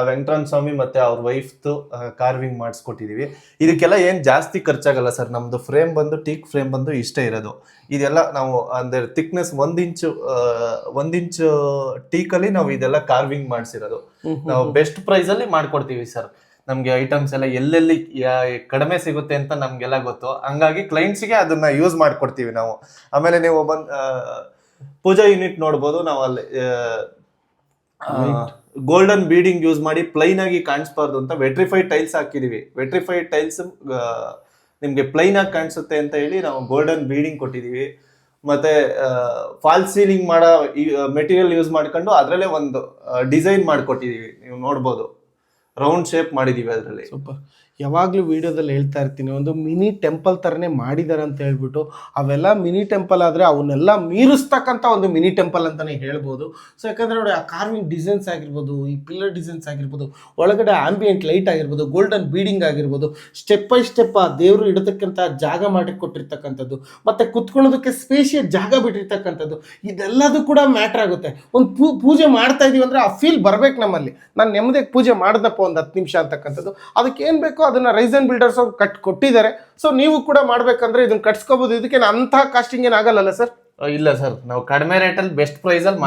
ವೆಂಕಟರಮಣ ಸ್ವಾಮಿ ಮತ್ತೆ ಅವ್ರ ವೈಫ್ದು ಕಾರ್ವಿಂಗ್ ಮಾಡಿಸ್ಕೊಟ್ಟಿದೀವಿ. ಇದಕ್ಕೆಲ್ಲ ಏನ್ ಜಾಸ್ತಿ ಖರ್ಚಾಗಲ್ಲ ಸರ್. ನಮ್ದು ಫ್ರೇಮ್ ಬಂದು ಟೀಕ್ ಫ್ರೇಮ್ ಬಂದು ಇಷ್ಟೇ ಇರೋದು. ಇದೆಲ್ಲ ನಾವು ಅಂದ್ರೆ ಥಿಕ್ನೆಸ್ 1 ಇಂಚ್ ಟೀಕಲ್ಲಿ ನಾವು ಇದೆಲ್ಲ ಕಾರ್ವಿಂಗ್ ಮಾಡಿಸಿರೋದು. ನಾವು ಬೆಸ್ಟ್ ಪ್ರೈಸ್ ಅಲ್ಲಿ ಮಾಡ್ಕೊಡ್ತೀವಿ ಸರ್. ನಮ್ಗೆ ಐಟಮ್ಸ್ ಎಲ್ಲ ಎಲ್ಲೆಲ್ಲಿ ಕಡಿಮೆ ಸಿಗುತ್ತೆ ಅಂತ ನಮ್ಗೆಲ್ಲ ಗೊತ್ತು. ಹಂಗಾಗಿ ಕ್ಲೈಂಟ್ಸ್ಗೆ ಅದನ್ನ ಯೂಸ್ ಮಾಡ್ಕೊಡ್ತೀವಿ ನಾವು. ಆಮೇಲೆ ನೀವು ಪೂಜಾ ಯೂನಿಟ್ ನೋಡ್ಬೋದು. ನಾವು ಅಲ್ಲಿ ಗೋಲ್ಡನ್ ಬೀಡಿಂಗ್ ಯೂಸ್ ಮಾಡಿ ಪ್ಲೈನ್ ಆಗಿ ಕಾಣಿಸ್ಬಾರ್ದು ಅಂತ ವೆಟ್ರಿಫೈಡ್ ಟೈಲ್ಸ್ ಹಾಕಿದೀವಿ. ವೆಟ್ರಿಫೈಡ್ ಟೈಲ್ಸ್ ನಿಮ್ಗೆ ಪ್ಲೈನ್ ಆಗಿ ಕಾಣಿಸುತ್ತೆ ಅಂತ ಹೇಳಿ ನಾವು ಗೋಲ್ಡನ್ ಬೀಡಿಂಗ್ ಕೊಟ್ಟಿದೀವಿ. ಮತ್ತೆ ಫಾಲ್ ಸೀಲಿಂಗ್ ಮಾಡೋ ಮೆಟೀರಿಯಲ್ ಯೂಸ್ ಮಾಡ್ಕೊಂಡು ಅದರಲ್ಲೇ ಒಂದು ಡಿಸೈನ್ ಮಾಡ್ಕೊಟ್ಟಿದೀವಿ. ನೀವು ನೋಡ್ಬೋದು, ರೌಂಡ್ ಶೇಪ್ ಮಾಡಿದೀವಿ ಅದರಲ್ಲಿ. ಸೂಪರ್. ಯಾವಾಗಲೂ ವಿಡಿಯೋದಲ್ಲಿ ಹೇಳ್ತಾ ಇರ್ತೀನಿ, ಒಂದು ಮಿನಿ ಟೆಂಪಲ್ ಥರನೇ ಮಾಡಿದ್ದಾರೆ ಅಂತ ಹೇಳ್ಬಿಟ್ಟು. ಅವೆಲ್ಲ ಮಿನಿ ಟೆಂಪಲ್ ಆದರೆ ಅವನ್ನೆಲ್ಲ ಮೀರಿಸ್ತಕ್ಕಂಥ ಒಂದು ಮಿನಿ ಟೆಂಪಲ್ ಅಂತಲೇ ಹೇಳ್ಬೋದು. ಸೊ ಯಾಕಂದರೆ ನೋಡಿ, ಆ ಕಾರ್ವಿಂಗ್ ಡಿಸೈನ್ಸ್ ಆಗಿರ್ಬೋದು, ಈ ಪಿಲ್ಲರ್ ಡಿಸೈನ್ಸ್ ಆಗಿರ್ಬೋದು, ಒಳಗಡೆ ಆಂಬಿಯೆಂಟ್ ಲೈಟ್ ಆಗಿರ್ಬೋದು, ಗೋಲ್ಡನ್ ಬೀಡಿಂಗ್ ಆಗಿರ್ಬೋದು, ಸ್ಟೆಪ್ ಬೈ ಸ್ಟೆಪ್ ಆ ದೇವರು ಇಡತಕ್ಕಂಥ ಜಾಗ ಮಾಡಿ ಕೊಟ್ಟಿರ್ತಕ್ಕಂಥದ್ದು, ಮತ್ತು ಕುತ್ಕೊಳ್ಳೋದಕ್ಕೆ ಸ್ಪೇಷಿಯಸ್ ಜಾಗ ಬಿಟ್ಟಿರ್ತಕ್ಕಂಥದ್ದು, ಇದೆಲ್ಲದೂ ಕೂಡ ಮ್ಯಾಟ್ರ್ ಆಗುತ್ತೆ. ಒಂದು ಪೂಜೆ ಮಾಡ್ತಾ ಇದೀವಿ ಅಂದರೆ ಆ ಫೀಲ್ ಬರಬೇಕು ನಮ್ಮಲ್ಲಿ. ನಾನು ನೆಮ್ಮದಿಯಾಗಿ ಪೂಜೆ ಮಾಡಿದಪ್ಪ ಒಂದು 10 ನಿಮಿಷ ಅಂತಕ್ಕಂಥದ್ದು. ಅದಕ್ಕೆ ಏನು ಬೇಕೋ ಅದನ್ನ ರೈಸನ್ ಬಿಲ್ಡರ್ಸ್ ಅವ್ರು ಕೊಟ್ಟಿದ್ದಾರೆ. ಸೊ ನೀವು ಕೂಡ ಮಾಡ್ಬೇಕಂದ್ರೆ ಇದನ್ನ ಕಟ್ಸ್ಕೋಬಹುದು. ಇದಕ್ಕೆ ಅಂತ ಕಾಸ್ಟಿಂಗ್ ಏನು ಆಗಲ್ಲ ಸರ್? ಇಲ್ಲ ಸರ್, ನಾವು ಕಡಿಮೆ ರೇಟಲ್ಲಿ ಬೆಸ್ಟ್ ಪ್ರೈಸಲ್ಲಿ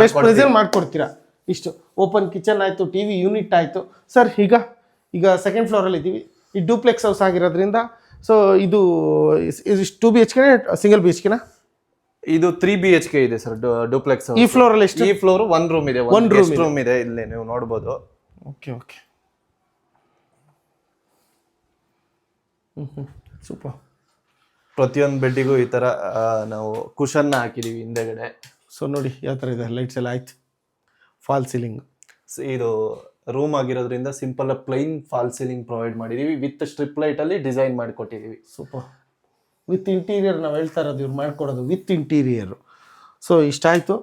ಮಾಡ್ಕೊಡ್ತೀರಾ. ಇಷ್ಟು ಓಪನ್ ಕಿಚನ್ ಆಯ್ತು, ಟಿವಿ ಯೂನಿಟ್ ಆಯ್ತು ಸರ್. ಈಗ ಸೆಕೆಂಡ್ ಫ್ಲೋರಲ್ಲಿ ಇದ್ದೀವಿ. ಈ ಡೂಪ್ಲೆಕ್ಸ್ ಹೌಸ್ ಆಗಿರೋದ್ರಿಂದ ಸೊ ಇದು 2 BHK ಸಿಂಗಲ್ BHK? ಇದು 3 BHK ಇದೆ ಸರ್ ಡೂಪ್ಲೆಕ್ಸ್. ಈ ಫ್ಲೋರ್ ಅಲ್ಲಿ ಎಷ್ಟು? ಈ ಫ್ಲೋರ್ 1 ರೂಮ್ ಇದೆ, 1 ರೂಮ್ ಇದೆ. ಇಲ್ಲಿ ನೀವು ನೋಡ್ಬೋದು. Okay okay, super. ಪ್ರತಿಯೊಂದು ಬೆಡ್ಡಿಗೂ ಈ ತರ ನಾವು ಕುಶನ್ ಹಾಕಿದೀವಿ ಹಿಂದೆಗಡೆ. ಸೊ ನೋಡಿ ಯಾವ ತರ ಇದೆ. ಲೈಟ್ಸ್ ಎಲ್ಲ ಆಯ್ತು. ಫಾಲ್ ಸೀಲಿಂಗ್ ಇದು ರೂಮ್ ಆಗಿರೋದ್ರಿಂದ simple plain fall ceiling provide ಮಾಡಿದೀವಿ. ವಿತ್ ಸ್ಟ್ರಿಪ್ ಲೈಟ್ ಅಲ್ಲಿ ಡಿಸೈನ್ ಮಾಡಿಕೊಟ್ಟಿದೀವಿ. ಸೂಪರ್. ವಿತ್ ಇಂಟೀರಿಯರ್ ನಾವು ಹೇಳ್ತಾ ಇರೋದು, ಇವ್ರು ಮಾಡ್ಕೊಡೋದು ವಿತ್ ಇಂಟೀರಿಯರು. ಸೊ ಇಷ್ಟ ಆಯಿತು.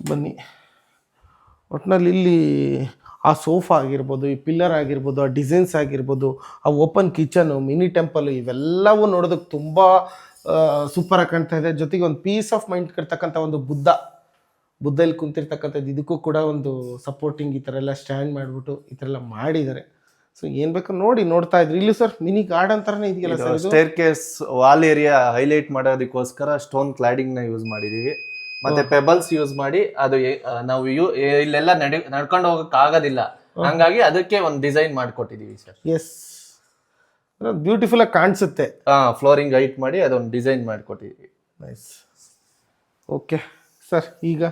ಬನ್ನಿ, ಒಟ್ಟಿನಲ್ಲಿ ಇಲ್ಲಿ ಆ ಸೋಫಾ ಆಗಿರ್ಬೋದು, ಈ ಪಿಲ್ಲರ್ ಆಗಿರ್ಬೋದು, ಆ ಡಿಸೈನ್ಸ್ ಆಗಿರ್ಬೋದು, ಆ ಓಪನ್ ಕಿಚನು, ಮಿನಿ ಟೆಂಪಲ್, ಇವೆಲ್ಲವೂ ನೋಡೋದಕ್ಕೆ ತುಂಬ ಸೂಪರಾಗಿ ಕಾಣ್ತಾ ಇದೆ. ಜೊತೆಗೆ ಒಂದು ಪೀಸ್ ಆಫ್ ಮೈಂಡ್ ಕಟ್ತಕ್ಕಂಥ ಒಂದು ಬುದ್ಧ ಇಲ್ಲಿ ಕುಂತಿರ್ತಕ್ಕಂಥದ್ದು, ಇದಕ್ಕೂ ಕೂಡ ಒಂದು ಸಪೋರ್ಟಿಂಗ್ ಈ ಥರ ಎಲ್ಲ ಸ್ಟ್ಯಾಂಡ್ ಮಾಡಿಬಿಟ್ಟು ಈ ಥರ ಎಲ್ಲ ಮಾಡಿದ್ದಾರೆ. ಸೊ ಏನು ಬೇಕು ನೋಡ್ತಾ ಇದ್ರಿ. ಇಲ್ಲಿ ಸರ್ ಮಿನಿ ಗಾರ್ಡನ್ ಥರನೇ ಇದೆಯಲ್ಲ sir. Stair case wall area highlight ಮಾಡೋದಕ್ಕೋಸ್ಕರ ಸ್ಟೋನ್ ಕ್ಲಾಡಿಂಗ್ ನ ಯೂಸ್ ಮಾಡಿದೀವಿ. ಮತ್ತೆ ಪೆಬಲ್ಸ್ ಯೂಸ್ ಮಾಡಿ ಅದು ನಾವು ಇಲ್ಲೆಲ್ಲ ನಡ್ಕೊಂಡು ಹೋಗಕ್ ಆಗೋದಿಲ್ಲ, ಹಂಗಾಗಿ ಅದಕ್ಕೆ ಒಂದು ಡಿಸೈನ್ ಮಾಡ್ಕೊಟ್ಟಿದೀವಿ ಸರ್. ಎಸ್, ಬ್ಯೂಟಿಫುಲ್ ಆಗಿ ಕಾಣಿಸುತ್ತೆ. ಫ್ಲೋರಿಂಗ್ ಹೈಟ್ ಮಾಡಿ ಅದೊಂದು ಡಿಸೈನ್ ಮಾಡ್ಕೊಟ್ಟಿದೀವಿ. ನೈಸ್. ಓಕೆ ಸರ್, ಈಗ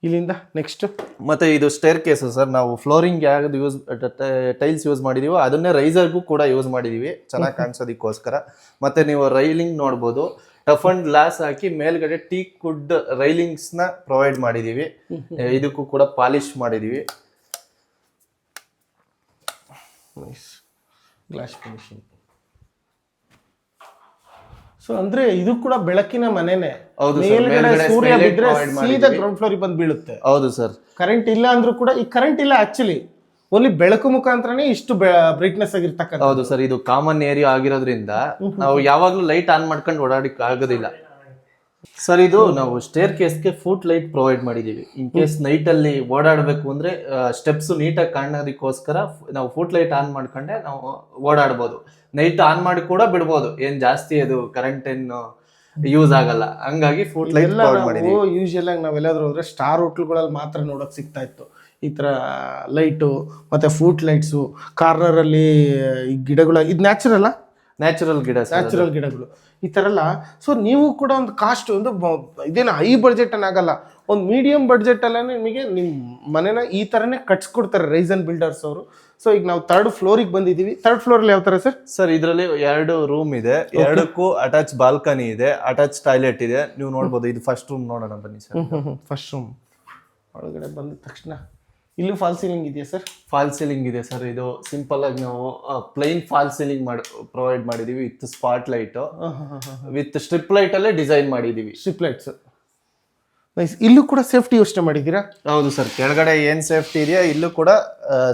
ಇಲ್ಲಿಂದ ನೆಕ್ಸ್ಟ್ ಮತ್ತೆ ಇದು ಸ್ಟೇರ್ ಕೇಸ್ ಸರ್. ನಾವು ಫ್ಲೋರಿಂಗ್ ಯಾವ್ದು ಟೈಲ್ಸ್ ಯೂಸ್ ಮಾಡಿದೀವೋ ಅದನ್ನೇ ರೈಸರ್ಗೂ ಕೂಡ ಯೂಸ್ ಮಾಡಿದೀವಿ, ಚೆನ್ನಾಗಿ ಕಾಣಿಸೋದಕ್ಕೋಸ್ಕರ. ಮತ್ತೆ ನೀವು ರೈಲಿಂಗ್ ನೋಡ್ಬೋದು, ಟಫ್ ಅಂಡ್ ಗ್ಲಾಸ್ ಹಾಕಿ ಮೇಲ್ಗಡೆ ಟೀಕ್ ವುಡ್ ರೈಲಿಂಗ್ಸ್ ನ ಪ್ರೊವೈಡ್ ಮಾಡಿದೀವಿ. ಇದಕ್ಕೂ ಕೂಡ ಪಾಲಿಶ್ ಮಾಡಿದೀವಿ. Glass finishing. ಸೊ ಅಂದ್ರೆ ಇದು ಕೂಡ ಬೆಳಕಿನ ಮನೆನೇ. ಮೇಲ್ಗಡೆ ಸೂರ್ಯ ಬಿದ್ರೆ ಸೀದಾ ಗ್ರೌಂಡ್ ಫ್ಲೋರ್ ಬಂದು ಬೀಳುತ್ತೆ. ಹೌದು ಸರ್. ಕರೆಂಟ್ ಇಲ್ಲ ಅಂದ್ರೂ ಕೂಡ, ಈ ಕರೆಂಟ್ ಇಲ್ಲ ಆಕ್ಚುಲಿ ಓನ್ಲಿ ಬೆಳಕು ಮುಖಾಂತರನೇ ಇಷ್ಟು ಬ್ರೈಟ್ನೆಸ್ ಆಗಿರ್ತಕ್ಕಂಥ. ಹೌದು ಸರ್, ಇದು ಕಾಮನ್ ಏರಿಯಾ ಆಗಿರೋದ್ರಿಂದ ನಾವು ಯಾವಾಗ್ಲೂ ಲೈಟ್ ಆನ್ ಮಾಡ್ಕೊಂಡು ಓಡಾಡಕ್ ಆಗೋದಿಲ್ಲ ಸರ್. ಇದು ನಾವು ಸ್ಟೇರ್ ಕೇಸ್ಗೆ ಫುಟ್ ಲೈಟ್ ಪ್ರೊವೈಡ್ ಮಾಡಿದೀವಿ. ಇನ್ ಕೇಸ್ ನೈಟ್ ಅಲ್ಲಿ ಓಡಾಡಬೇಕು ಅಂದ್ರೆ ಸ್ಟೆಪ್ಸ್ ನೀಟಾಗಿ ಕಾಣೋದಕ್ಕೋಸ್ಕರ ನಾವು ಫುಟ್ ಲೈಟ್ ಆನ್ ಮಾಡ್ಕೊಂಡೆ ನಾವು ಓಡಾಡ್ಬೋದು. ನೈಟ್ ಆನ್ ಮಾಡಿ ಕೂಡ ಬಿಡ್ಬೋದು, ಏನ್ ಜಾಸ್ತಿ ಅದು ಕರೆಂಟ್ ಏನು ಯೂಸ್ ಆಗಲ್ಲ. ಹಂಗಾಗಿ ಫುಟ್ ಲೈಟ್ ಪ್ರೊವೈಡ್ ಮಾಡಿದೀವಿ. ಯೂಶುವಲ್ ಆಗಿ ನಾವೆಲ್ಲಾದ್ರೂ ಹೋದ್ರೆ ಸ್ಟಾರ್ ಹೋಟ್ಲ್ಗಳಲ್ಲಿ ಮಾತ್ರ ನೋಡಕ್ ಸಿಗ್ತಾ ಇತ್ತು ಈ ತರ ಲೈಟು ಮತ್ತೆ ಫುಟ್ ಲೈಟ್ಸು. ಕಾರ್ನರ್ ಅಲ್ಲಿ ಈ ಗಿಡಗಳು, ಇದು ನ್ಯಾಚುರಲ್ ನ್ಯಾಚುರಲ್ ಗಿಡಗಳು ಈ ತರ ಎಲ್ಲ. ಸೊ ನೀವು ಕೂಡ ಒಂದು ಕಾಸ್ಟ್ ಒಂದು ಇದೇನು ಹೈ ಬಡ್ಜೆಟ್ ಅನ್ನಾಗಲ್ಲ, ಒಂದು ಮೀಡಿಯಂ ಬಡ್ಜೆಟ್ ಅಲ್ಲೇ ನಿಮಗೆ ನಿಮ್ಮ ಮನೆನ ಈ ತರನೇ ಕಟ್ಸ್ಕೊಡ್ತಾರೆ ರೈಸನ್ ಬಿಲ್ಡರ್ಸ್ ಅವರು. ಸೊ ಈಗ ನಾವು 3rd ಫ್ಲೋರಿಗೆ ಬಂದಿದ್ದೀವಿ. 3rd ಫ್ಲೋರಲ್ಲಿ ಯಾವ ತರ ಸರ್? ಸರ್ ಇದರಲ್ಲಿ 2 ರೂಮ್ ಇದೆ, 2ಕ್ಕೂ ಅಟ್ಯಾಚ್ ಬಾಲ್ಕನಿ ಇದೆ, ಅಟ್ಯಾಚ್ ಟಾಯ್ಲೆಟ್ ಇದೆ. ನೀವು ನೋಡ್ಬೋದು. ಇದು ಫಸ್ಟ್ ರೂಮ್ ನೋಡೋಣ ಬನ್ನಿ ಸರ್. ಫಸ್ಟ್ ರೂಮ್ ಒಳಗಡೆ ಬಂದ ತಕ್ಷಣ ಇಲ್ಲೂ ಫಾಲ್ ಸೀಲಿಂಗ್ ಇದೆಯಾ ಸರ್? ಫಾಲ್ ಸೀಲಿಂಗ್ ಇದೆ ಸರ್. ಇದು ಸಿಂಪಲ್ ಆಗಿ ನಾವು ಪ್ಲೈನ್ ಫಾಲ್ ಸೀಲಿಂಗ್ ಪ್ರೊವೈಡ್ ಮಾಡಿದೀವಿ with spot light, with strip light ಅಲ್ಲೇ ಡಿಸೈನ್ ಮಾಡಿದೀವಿ. Strip lights nice. ಇಲ್ಲೂ ಕೂಡ ಸೇಫ್ಟಿ ಯೋಚನೆ ಮಾಡಿದ್ದೀರಾ? ಹೌದು ಸರ್, ಕೆಳಗಡೆ ಏನ್ ಸೇಫ್ಟಿ ಇದೆಯಾ ಇಲ್ಲೂ ಕೂಡ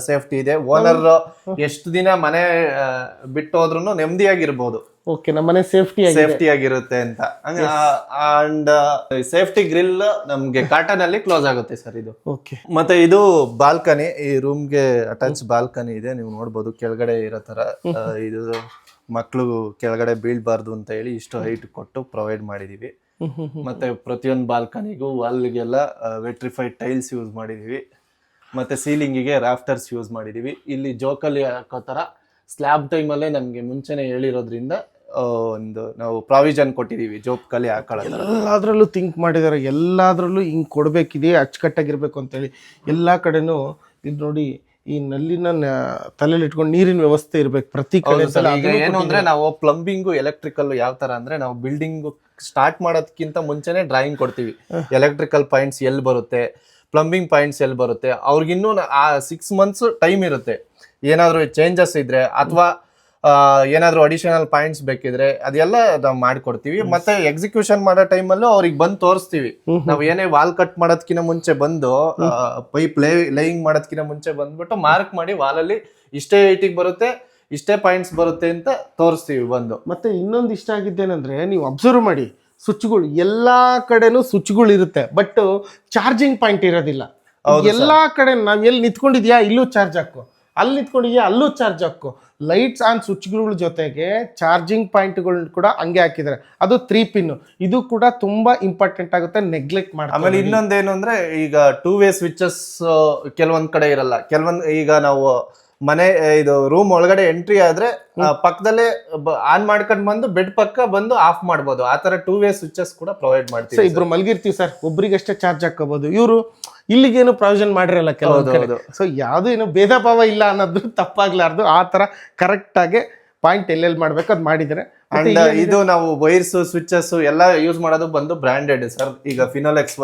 ಸೇಫ್ಟಿ ಇದೆ. ಓನರ್ ಎಷ್ಟು ದಿನ ಮನೆ ಬಿಟ್ಟು ಹೋದ್ರು ನೆಮ್ಮದಿಯಾಗಿರ್ಬೋದು. ಓಕೆ, ನಮ್ಮನೆ ಸೇಫ್ಟಿ ಆಗಿರುತ್ತೆ ಅಂತ. ಅಂಡ್ ಸೇಫ್ಟಿ ಗ್ರಿಲ್ ನಮ್ಗೆ ಕಾಟನ್ ಅಲ್ಲಿ ಕ್ಲೋಸ್ ಆಗುತ್ತೆ ಸರ್ ಇದು. ಓಕೆ, ಮತ್ತೆ ಇದು ಬಾಲ್ಕನಿ, ಈ ರೂಮ್ಗೆ ಅಟ್ಯಾಚ್ ಬಾಲ್ಕನಿ ಇದೆ. ನೀವು ನೋಡ್ಬೋದು ಕೆಳಗಡೆ ಇರೋ ತರ. ಇದು ಮಕ್ಕಳು ಕೆಳಗಡೆ ಬೀಳ್ಬಾರ್ದು ಅಂತ ಹೇಳಿ ಇಷ್ಟು ಹೈಟ್ ಕೊಟ್ಟು ಪ್ರೊವೈಡ್ ಮಾಡಿದೀವಿ. ಮತ್ತೆ ಪ್ರತಿಯೊಂದು ಬಾಲ್ಕನಿಗೂ ವಾಲ್ಗೆಲ್ಲ ವೆಟ್ರಿಫೈಡ್ ಟೈಲ್ಸ್ ಯೂಸ್ ಮಾಡಿದೀವಿ. ಮತ್ತೆ ಸೀಲಿಂಗಿಗೆ ರಾಫ್ಟರ್ಸ್ ಯೂಸ್ ಮಾಡಿದೀವಿ. ಇಲ್ಲಿ ಜೋಕಲ್ಲಿ ಹಾಕೋ ತರ ಸ್ಲ್ಯಾಬ್ ಟೈಮಲ್ಲೇ ನಮ್ಗೆ ಮುಂಚೆನೆ ಹೇಳಿರೋದ್ರಿಂದ ಒಂದು ನಾವು ಪ್ರಾವಿಷನ್ ಕೊಟ್ಟಿದೀವಿ ಜೋಕಲ್ಲಿ ಹಾಕೊಳ್ಳೋದು. ಎಲ್ಲಾದ್ರಲ್ಲೂ ಥಿಂಕ್ ಮಾಡಿದ್ದಾರೆ, ಎಲ್ಲಾದ್ರಲ್ಲೂ ಹಿಂಗ್ ಕೊಡ್ಬೇಕಿದೆ, ಅಚ್ಚುಕಟ್ಟಾಗಿರ್ಬೇಕು ಅಂತೇಳಿ ಎಲ್ಲ ಕಡೆನೂ. ಇದು ನೋಡಿ, ಈ ನಲ್ಲಿನ ತಲೆಯಲ್ಲಿ ಇಟ್ಕೊಂಡು ನೀರಿನ ವ್ಯವಸ್ಥೆ ಇರ್ಬೇಕು ಪ್ರತಿ ಕಡೆ. ಈಗ ಏನು ಅಂದ್ರೆ ನಾವು ಪ್ಲಂಬಿಂಗು ಎಲೆಕ್ಟ್ರಿಕಲ್ ಯಾವ ತರ ಅಂದ್ರೆ ನಾವು ಬಿಲ್ಡಿಂಗ್ ಸ್ಟಾರ್ಟ್ ಮಾಡೋದಕ್ಕಿಂತ ಮುಂಚೆನೆ ಡ್ರಾಯಿಂಗ್ ಕೊಡ್ತೀವಿ. ಎಲೆಕ್ಟ್ರಿಕಲ್ ಪಾಯಿಂಟ್ಸ್ ಎಲ್ಲಿ ಬರುತ್ತೆ, ಪ್ಲಂಬಿಂಗ್ ಪಾಯಿಂಟ್ಸ್ ಎಲ್ಲಿ ಬರುತ್ತೆ. ಅವ್ರಿಗಿನ್ನೂ 6 months ಟೈಮ್ ಇರುತ್ತೆ. ಏನಾದ್ರು ಚೇಂಜಸ್ ಇದ್ರೆ ಅಥವಾ ಏನಾದ್ರು ಅಡಿಷನಲ್ ಪಾಯಿಂಟ್ಸ್ ಬೇಕಿದ್ರೆ ಅದೆಲ್ಲ ನಾವು ಮಾಡ್ಕೊಡ್ತೀವಿ. ಮತ್ತೆ ಎಕ್ಸಿಕ್ಯೂಷನ್ ಮಾಡೋ ಟೈಮಲ್ಲೂ ಅವ್ರಿಗೆ ಬಂದು ತೋರಿಸ್ತೀವಿ. ನಾವು ಏನೇ ವಾಲ್ ಕಟ್ ಮಾಡೋದಕ್ಕಿಂತ ಮುಂಚೆ ಬಂದು ಪೈಪ್ ಲೇಯಿಂಗ್ ಮಾಡೋದಕ್ಕಿಂತ ಮುಂಚೆ ಬಂದ್ಬಿಟ್ಟು ಮಾರ್ಕ್ ಮಾಡಿ ವಾಲಲ್ಲಿ ಇಷ್ಟೇ ಹೈಟಿಗೆ ಬರುತ್ತೆ, ಇಷ್ಟೇ ಪಾಯಿಂಟ್ಸ್ ಬರುತ್ತೆ ಅಂತ ತೋರಿಸ್ತೀವಿ ಬಂದು. ಮತ್ತೆ ಇನ್ನೊಂದು ಇಷ್ಟ ಆಗಿದ್ದೇನೆಂದ್ರೆ, ನೀವು ಅಬ್ಸರ್ವ್ ಮಾಡಿ, ಸ್ವಿಚ್ಗಳು ಎಲ್ಲಾ ಕಡೆನೂ ಸ್ವಿಚ್ಗಳು ಇರುತ್ತೆ, ಬಟ್ ಚಾರ್ಜಿಂಗ್ ಪಾಯಿಂಟ್ ಇರೋದಿಲ್ಲ. ಎಲ್ಲಾ ಕಡೆ ನಾವ್ ಎಲ್ಲಿ ನಿಂತ್ಕೊಂಡಿದ್ಯಾ ಇಲ್ಲೂ ಚಾರ್ಜ್ ಹಾಕು, ಅಲ್ಲಿ ನಿಂತ್ಕೊಂಡಿದ್ಯಾ ಅಲ್ಲೂ ಚಾರ್ಜ್ ಹಾಕು. ಲೈಟ್ಸ್ ಆನ್ ಸ್ವಿಚ್ಗಳ ಜೊತೆಗೆ ಚಾರ್ಜಿಂಗ್ ಪಾಯಿಂಟ್ಗಳನ್ನ ಕೂಡ ಹಂಗೆ ಹಾಕಿದ್ದಾರೆ. ಅದು 3 pin. ಇದು ಕೂಡ ತುಂಬಾ ಇಂಪಾರ್ಟೆಂಟ್ ಆಗುತ್ತೆ, ನೆಗ್ಲೆಕ್ಟ್ ಮಾಡಿ. ಆಮೇಲೆ ಇನ್ನೊಂದೇನು ಅಂದ್ರೆ, ಈಗ 2-way ಸ್ವಿಚಸ್ ಕೆಲವೊಂದ್ ಕಡೆ ಇರಲ್ಲ. ಈಗ ನಾವು ಮನೆ ಇದು ರೂಮ್ ಒಳಗಡೆ ಎಂಟ್ರಿ ಆದ್ರೆ ಪಕ್ಕದಲ್ಲೇ ಆನ್ ಮಾಡ್ಕೊಂಡ್ ಬಂದು ಬೆಡ್ ಪಕ್ಕ ಬಂದು ಆಫ್ ಮಾಡ್ಬೋದು. ಆ ತರ 2-way ಸ್ವಿಚಸ್ ಕೂಡ ಪ್ರೊವೈಡ್ ಮಾಡ್ತೀವಿ. ಇಬ್ರು ಮಲಗಿರ್ತೀವಿ ಸರ್, ಒಬ್ರಿಗಷ್ಟೇ ಚಾರ್ಜ್ ಹಾಕೋಬಹುದು. ಇವರು ಇಲ್ಲಿಗೇನು ಪ್ರಾವಿಷನ್ ಮಾಡಿರಲ್ಲ ಕೆಲವೊಂದು. ಸೊ ಯಾವ್ದು ಏನು ಭೇದ ಭಾವ ಇಲ್ಲ ಅನ್ನೋದು ತಪ್ಪಾಗ್ಲಾರ್ದು, ಆ ತರ ಕರೆಕ್ಟ್ ಆಗಿ ಪಾಯಿಂಟ್ ಎಲ್ಲೆಲ್ಲಿ ಮಾಡ್ಬೇಕು ಅದ್ ಮಾಡಿದ್ರೆ. ಅಂಡ್ ಇದು ನಾವು ವೈರ್ಸ್ ಸ್ವಿಚಸ್ ಎಲ್ಲ ಯೂಸ್ ಮಾಡೋದು ಬಂದು ಬ್ರಾಂಡೆಡ್ ಸರ್. ಈಗ ಫಿನೋಲೆಕ್ಸ್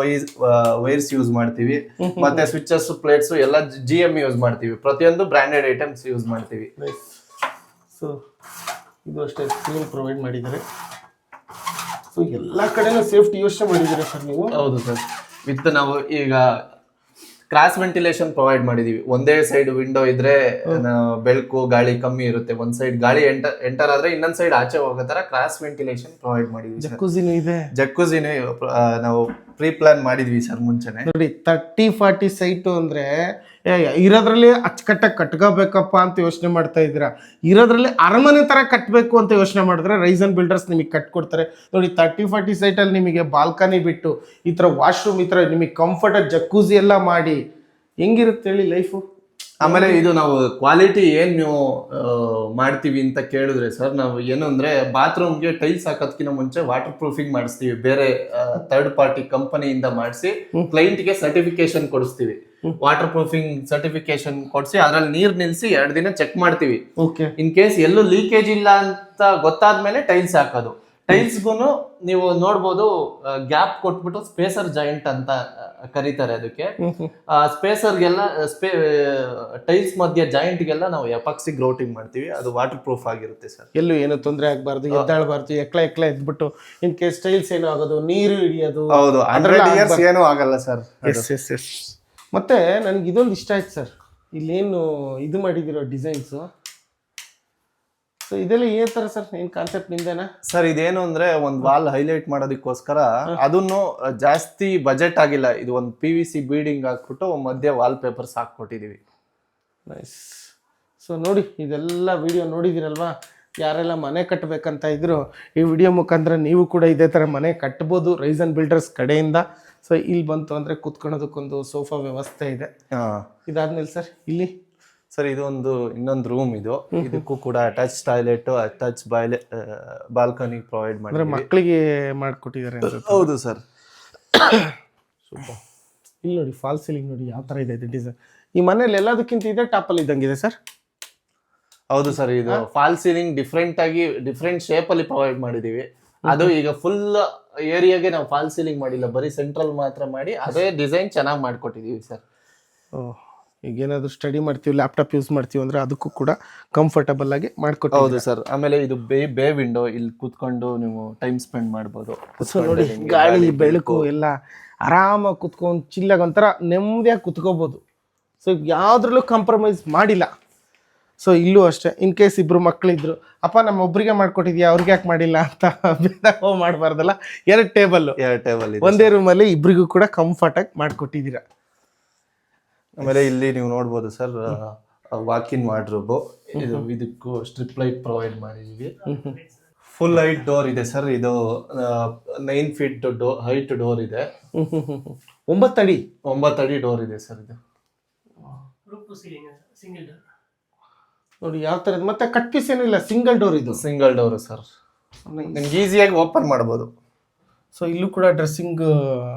ವೈರ್ಸ್ ಯೂಸ್ ಮಾಡ್ತೀವಿ. ಮತ್ತೆ ಸ್ವಿಚಸ್ ಪ್ಲೇಟ್ಸ್ ಎಲ್ಲ GM ಯೂಸ್ ಮಾಡ್ತೀವಿ. ಪ್ರತಿಯೊಂದು ಬ್ರಾಂಡೆಡ್ ಐಟಮ್ಸ್ ಯೂಸ್ ಮಾಡ್ತೀವಿ. ಸೊ ಇದು ಅಷ್ಟೇ ಸೀಲ್ ಪ್ರೊವೈಡ್ ಮಾಡಿದ್ದಾರೆ. ಸೊ ಎಲ್ಲಾ ಕಡೆನೂ ಸೇಫ್ಟಿ ಯೋಚನೆ ಮಾಡಿದ್ದೀರಾ ಸರ್ ನೀವು? ಹೌದು ಸರ್. ವಿತ್ ನಾವು ಈಗ ಕ್ರಾಸ್ ವೆಂಟಿಲೇಷನ್ ಪ್ರೊವೈಡ್ ಮಾಡಿದೀವಿ. ಒಂದೇ ಸೈಡ್ ವಿಂಡೋ ಇದ್ರೆ ಬೆಳಕು ಗಾಳಿ ಕಮ್ಮಿ ಇರುತ್ತೆ. ಒಂದ್ ಸೈಡ್ ಗಾಳಿ ಎಂಟರ್ ಆದ್ರೆ ಇನ್ನೊಂದ್ ಸೈಡ್ ಆಚೆ ಹೋಗೋ ತರ ಕ್ರಾಸ್ ವೆಂಟಿಲೇಷನ್ ಪ್ರೊವೈಡ್ ಮಾಡಿದೀವಿ. ಜಕ್ಕೂಸಿನೂ ಇದೆ. ಜಕ್ಕೂಸಿನೇ ನಾವು ಪ್ರೀ ಪ್ಲಾನ್ ಮಾಡಿದ್ವಿ ಸರ್ ಮುಂಚೆನೆ. ನೋಡಿ 30-40 ಸೈಟು ಅಂದ್ರೆ ಇರೋದ್ರಲ್ಲಿ ಅಚ್ಚುಕಟ್ಟಾಗಿ ಕಟ್ಕೋಬೇಕಪ್ಪ ಅಂತ ಯೋಚನೆ ಮಾಡ್ತಾ ಇದ್ದೀರಾ. ಇರೋದ್ರಲ್ಲಿ ಅರಮನೆ ತರ ಕಟ್ಟಬೇಕು ಅಂತ ಯೋಚನೆ ಮಾಡಿದ್ರೆ ರೈಸನ್ ಬಿಲ್ಡರ್ಸ್ ನಿಮಗೆ ಕಟ್ಕೊಡ್ತಾರೆ. ನೋಡಿ 30-40 ಸೈಟಲ್ಲಿ ನಿಮಗೆ ಬಾಲ್ಕನಿ ಬಿಟ್ಟು ಈ ತರ ವಾಶ್ರೂಮ್, ಈ ತರ ನಿಮಗೆ ಕಂಫರ್ಟ್ ಜಕ್ಕೂಸಿ ಎಲ್ಲ ಮಾಡಿ ಹೆಂಗಿರುತ್ತೆ ಹೇಳಿ ಲೈಫು. ಆಮೇಲೆ ಇದು ನಾವು ಕ್ವಾಲಿಟಿ ಏನ್ ನೀವು ಮಾಡ್ತೀವಿ ಅಂತ ಕೇಳಿದ್ರೆ ಸರ್, ನಾವು ಏನು ಅಂದ್ರೆ ಬಾತ್ರೂಮ್ಗೆ ಟೈಲ್ಸ್ ಹಾಕೋದಕ್ಕಿಂತ ಮುಂಚೆ ವಾಟರ್ ಪ್ರೂಫಿಂಗ್ ಮಾಡಿಸ್ತೀವಿ. ಬೇರೆ 3rd party ಕಂಪನಿಯಿಂದ ಮಾಡಿಸಿ ಕ್ಲೈಂಟ್ಗೆ ಸರ್ಟಿಫಿಕೇಶನ್ ಕೊಡಿಸ್ತೀವಿ. ವಾಟರ್ ಪ್ರೂಫಿಂಗ್ ಸರ್ಟಿಫಿಕೇಶನ್ ಕೊಡಿಸಿ ಅದ್ರಲ್ಲಿ ನೀರ್ ನಿಲ್ಸಿ 2 ದಿನ ಚೆಕ್ ಮಾಡ್ತೀವಿ. ಇನ್ ಕೇಸ್ ಎಲ್ಲೂ ಲೀಕೇಜ್ ಇಲ್ಲ ಅಂತ ಗೊತ್ತಾದ್ಮೇಲೆ ಟೈಲ್ಸ್ ಹಾಕೋದು. ಟೈಲ್ಸ್ಗೂ ನೀವು ನೋಡ್ಬೋದು, ಗ್ಯಾಪ್ ಕೊಟ್ಬಿಟ್ಟು ಸ್ಪೇಸರ್ ಜಾಯಿಂಟ್ ಅಂತ ಕರೀತಾರೆ ಅದಕ್ಕೆ. ಸ್ಪೇಸರ್ಗೆಲ್ಲ ಟೈಲ್ಸ್ ಮಧ್ಯ ಜಾಯಿಂಟ್ಗೆಲ್ಲ ನಾವು ಎಪಾಕ್ಸಿ ಗ್ರೌಟಿಂಗ್ ಮಾಡ್ತೀವಿ. ಅದು ವಾಟರ್ ಪ್ರೂಫ್ ಆಗಿರುತ್ತೆ ಸರ್. ಎಲ್ಲೂ ಏನು ತೊಂದರೆ ಆಗ್ಬಾರ್ದು, ಎದ್ದಾಳ್ಬಾರ್ದು, ಎಕ್ಲ ಎದ್ಬಿಟ್ಟು ಇನ್ ಕೇಸ್ ಟೈಲ್ಸ್ ಏನೋ ಆಗೋದು, ನೀರು ಹಿಡಿಯೋದು. ಹೌದು, 100 years ಏನೂ ಆಗಲ್ಲ ಸರ್. ಮತ್ತೆ ನನಗೆ ಇದೊಂದು ಇಷ್ಟ ಆಯ್ತು ಸರ್. ಇಲ್ಲೇನು ಇದು ಮಾಡಿದಿರೋ ಡಿಸೈನ್ಸು. ಸೊ ಇದೆಲ್ಲ ಏನ್ ಥರ ಸರ್, ಏನು ಕಾನ್ಸೆಪ್ಟ್ ನಿಮ್ದೇನಾ? ಸರ್ ಇದೇನು ಅಂದ್ರೆ ಒಂದು ವಾಲ್ ಹೈಲೈಟ್ ಮಾಡೋದಕ್ಕೋಸ್ಕರ ಅದನ್ನು ಜಾಸ್ತಿ ಬಜೆಟ್ ಆಗಿಲ್ಲ, ಇದು ಒಂದು PVC ಬೀಡಿಂಗ್ ಹಾಕ್ಬಿಟ್ಟು ಮಧ್ಯೆ ವಾಲ್ ಪೇಪರ್ಸ್ ಹಾಕ್ಕೊಟ್ಟಿದೀವಿ. ನೈಸ್. ಸೊ ನೋಡಿ, ಇದೆಲ್ಲ ವಿಡಿಯೋ ನೋಡಿದಿರಲ್ವಾ, ಯಾರೆಲ್ಲ ಮನೆ ಕಟ್ಟಬೇಕಂತ ಇದ್ರು ಈ ವಿಡಿಯೋ ಮುಖಾಂತರ ನೀವು ಕೂಡ ಇದೇ ಥರ ಮನೆ ಕಟ್ಬೋದು ರೈಸನ್ ಬಿಲ್ಡರ್ಸ್ ಕಡೆಯಿಂದ. ಸೊ ಇಲ್ಲಿ ಬಂತು ಅಂದರೆ ಕುತ್ಕೊಳ್ಳೋದಕ್ಕೊಂದು ಸೋಫಾ ವ್ಯವಸ್ಥೆ ಇದೆ. ಇದಾದ್ಮೇಲೆ ಸರ್ ಇಲ್ಲಿ ಸರ್ ಇದು ಇನ್ನೊಂದು ರೂಮ್, ಇದಕ್ಕೂ ಕೂಡ attach toilet, attach balcony provide ಅಂದರೆ ಮಾಡಿ ಮಕ್ಕಳಿಗೆ ಮಾಡಿಕೊಟ್ಟಿದ್ದಾರೆ ಅನ್ಸುತ್ತೆ. ಹೌದು ಸರ್. ಸೂಪರ್. ಇಲ್ಲಿ ನೋಡಿ ಫಾಲ್ ಸೀಲಿಂಗ್ ನೋಡಿ ಯಾವ ಥರ ಇದೆ ಇದು ಡಿಸೈನ್. ಈ ಮನೇಲಿ ಎಲ್ಲದಕ್ಕಿಂತ ಇದೆ ಟಾಪಲ್ಲಿ ಇದ್ದಂಗಿದೆ ಸರ್. ಹೌದು ಸರ್, ಇದು ಫಾಲ್ ಸೀಲಿಂಗ್ ಡಿಫ್ರೆಂಟ್ ಶೇಪ್ ಅಲ್ಲಿ ಪ್ರೊವೈಡ್ ಮಾಡಿದೀವಿ. ಅದು ಈಗ ಫುಲ್ ಏರಿಯಾಗೆ ನಾವು ಫಾಲ್ ಸೀಲಿಂಗ್ ಮಾಡಿಲ್ಲ, ಬರೀ ಸೆಂಟ್ರಲ್ ಮಾತ್ರ ಮಾಡಿ ಅದೇ ಡಿಸೈನ್ ಚೆನ್ನಾಗಿ ಮಾಡ್ಕೊಟ್ಟಿದೀವಿ ಸರ್. ಈಗ ಏನಾದ್ರು ಸ್ಟಡಿ ಮಾಡ್ತೀವಿ, ಲ್ಯಾಪ್ಟಾಪ್ ಯೂಸ್ ಮಾಡ್ತೀವಿ ಅಂದ್ರೆ ಅದಕ್ಕೂ ಕೂಡ ಕಂಫರ್ಟಬಲ್ ಆಗಿ ಮಾಡ್ಕೊಟ್ಟು. ಹೌದು ಸರ್. ಆಮೇಲೆ ಇದು ಬೇ ವಿಂಡೋ, ಇಲ್ಲಿ ಕೂತ್ಕೊಂಡು ನೀವು ಟೈಮ್ ಸ್ಪೆಂಡ್ ಮಾಡ್ಬೋದು. ಸೊ ನೋಡಿ, ಗಾಳಿ ಬೆಳಕು ಎಲ್ಲ ಆರಾಮಾಗಿ ಕುತ್ಕೊಂಡು ಚಿಲ್ಲಾಗಿ ಒಂಥರ ನೆಮ್ಮದಿಯಾಗಿ ಕುತ್ಕೋಬೋದು. ಸೊ ಯಾವುದ್ರಲ್ಲೂ ಕಾಂಪ್ರಮೈಸ್ ಮಾಡಿಲ್ಲ. ಸೊ ಇಲ್ಲೂ ಅಷ್ಟೇ, ಇನ್ ಕೇಸ್ ಇಬ್ರು ಮಕ್ಕಳಿದ್ರು, ಅಪ್ಪ ನಮ್ಮ ಒಬ್ರಿಗೆ ಮಾಡ್ಕೊಟ್ಟಿದ್ಯಾ ಅವ್ರಿಗೆ ಯಾಕೆ ಮಾಡಿಲ್ಲ ಅಂತ ಮಾಡಬಾರ್ದಲ್ಲ. ಎರಡು ಟೇಬಲ್ ಒಂದೇ ರೂಮಲ್ಲಿ ಇಬ್ರಿಗೂ ಕೂಡ ಕಂಫರ್ಟಾಗಿ ಮಾಡ್ಕೊಟ್ಟಿದ್ದೀರಾ. ಆಮೇಲೆ ಇಲ್ಲಿ ನೀವು ನೋಡ್ಬೋದು ಸರ್, ವಾಕಿನ್ ವಾರ್ಡ್ರೋಬ್, ಇದಕ್ಕೂ ಸ್ಟ್ರಿಪ್ ಲೈಟ್ ಪ್ರೊವೈಡ್ ಮಾಡಿದೀವಿ. ಫುಲ್ ಹೈಟ್ ಡೋರ್ ಇದೆ ಸರ್. ಇದು 9 ಫೀಟ್ ಹೈಟ್ ಡೋರ್ ಇದೆ. 9 ಅಡಿ ಡೋರ್ ಇದೆ ಸರ್. ಇದು ಸಿಂಗಲ್ ಡೋರ್ ನೋಡಿ ಯಾವ ಥರ. ಮತ್ತೆ ಕಟ್ ಪೀಸ್ ಏನಿಲ್ಲ, ಸಿಂಗಲ್ ಡೋರ್. ಇದು ಸಿಂಗಲ್ ಡೋರ್ ಸರ್, ನಿಮ್ಗೆ ಈಸಿಯಾಗಿ ಓಪನ್ ಮಾಡ್ಬೋದು. ಸೊ ಇಲ್ಲೂ ಕೂಡ ಡ್ರೆಸ್ಸಿಂಗ್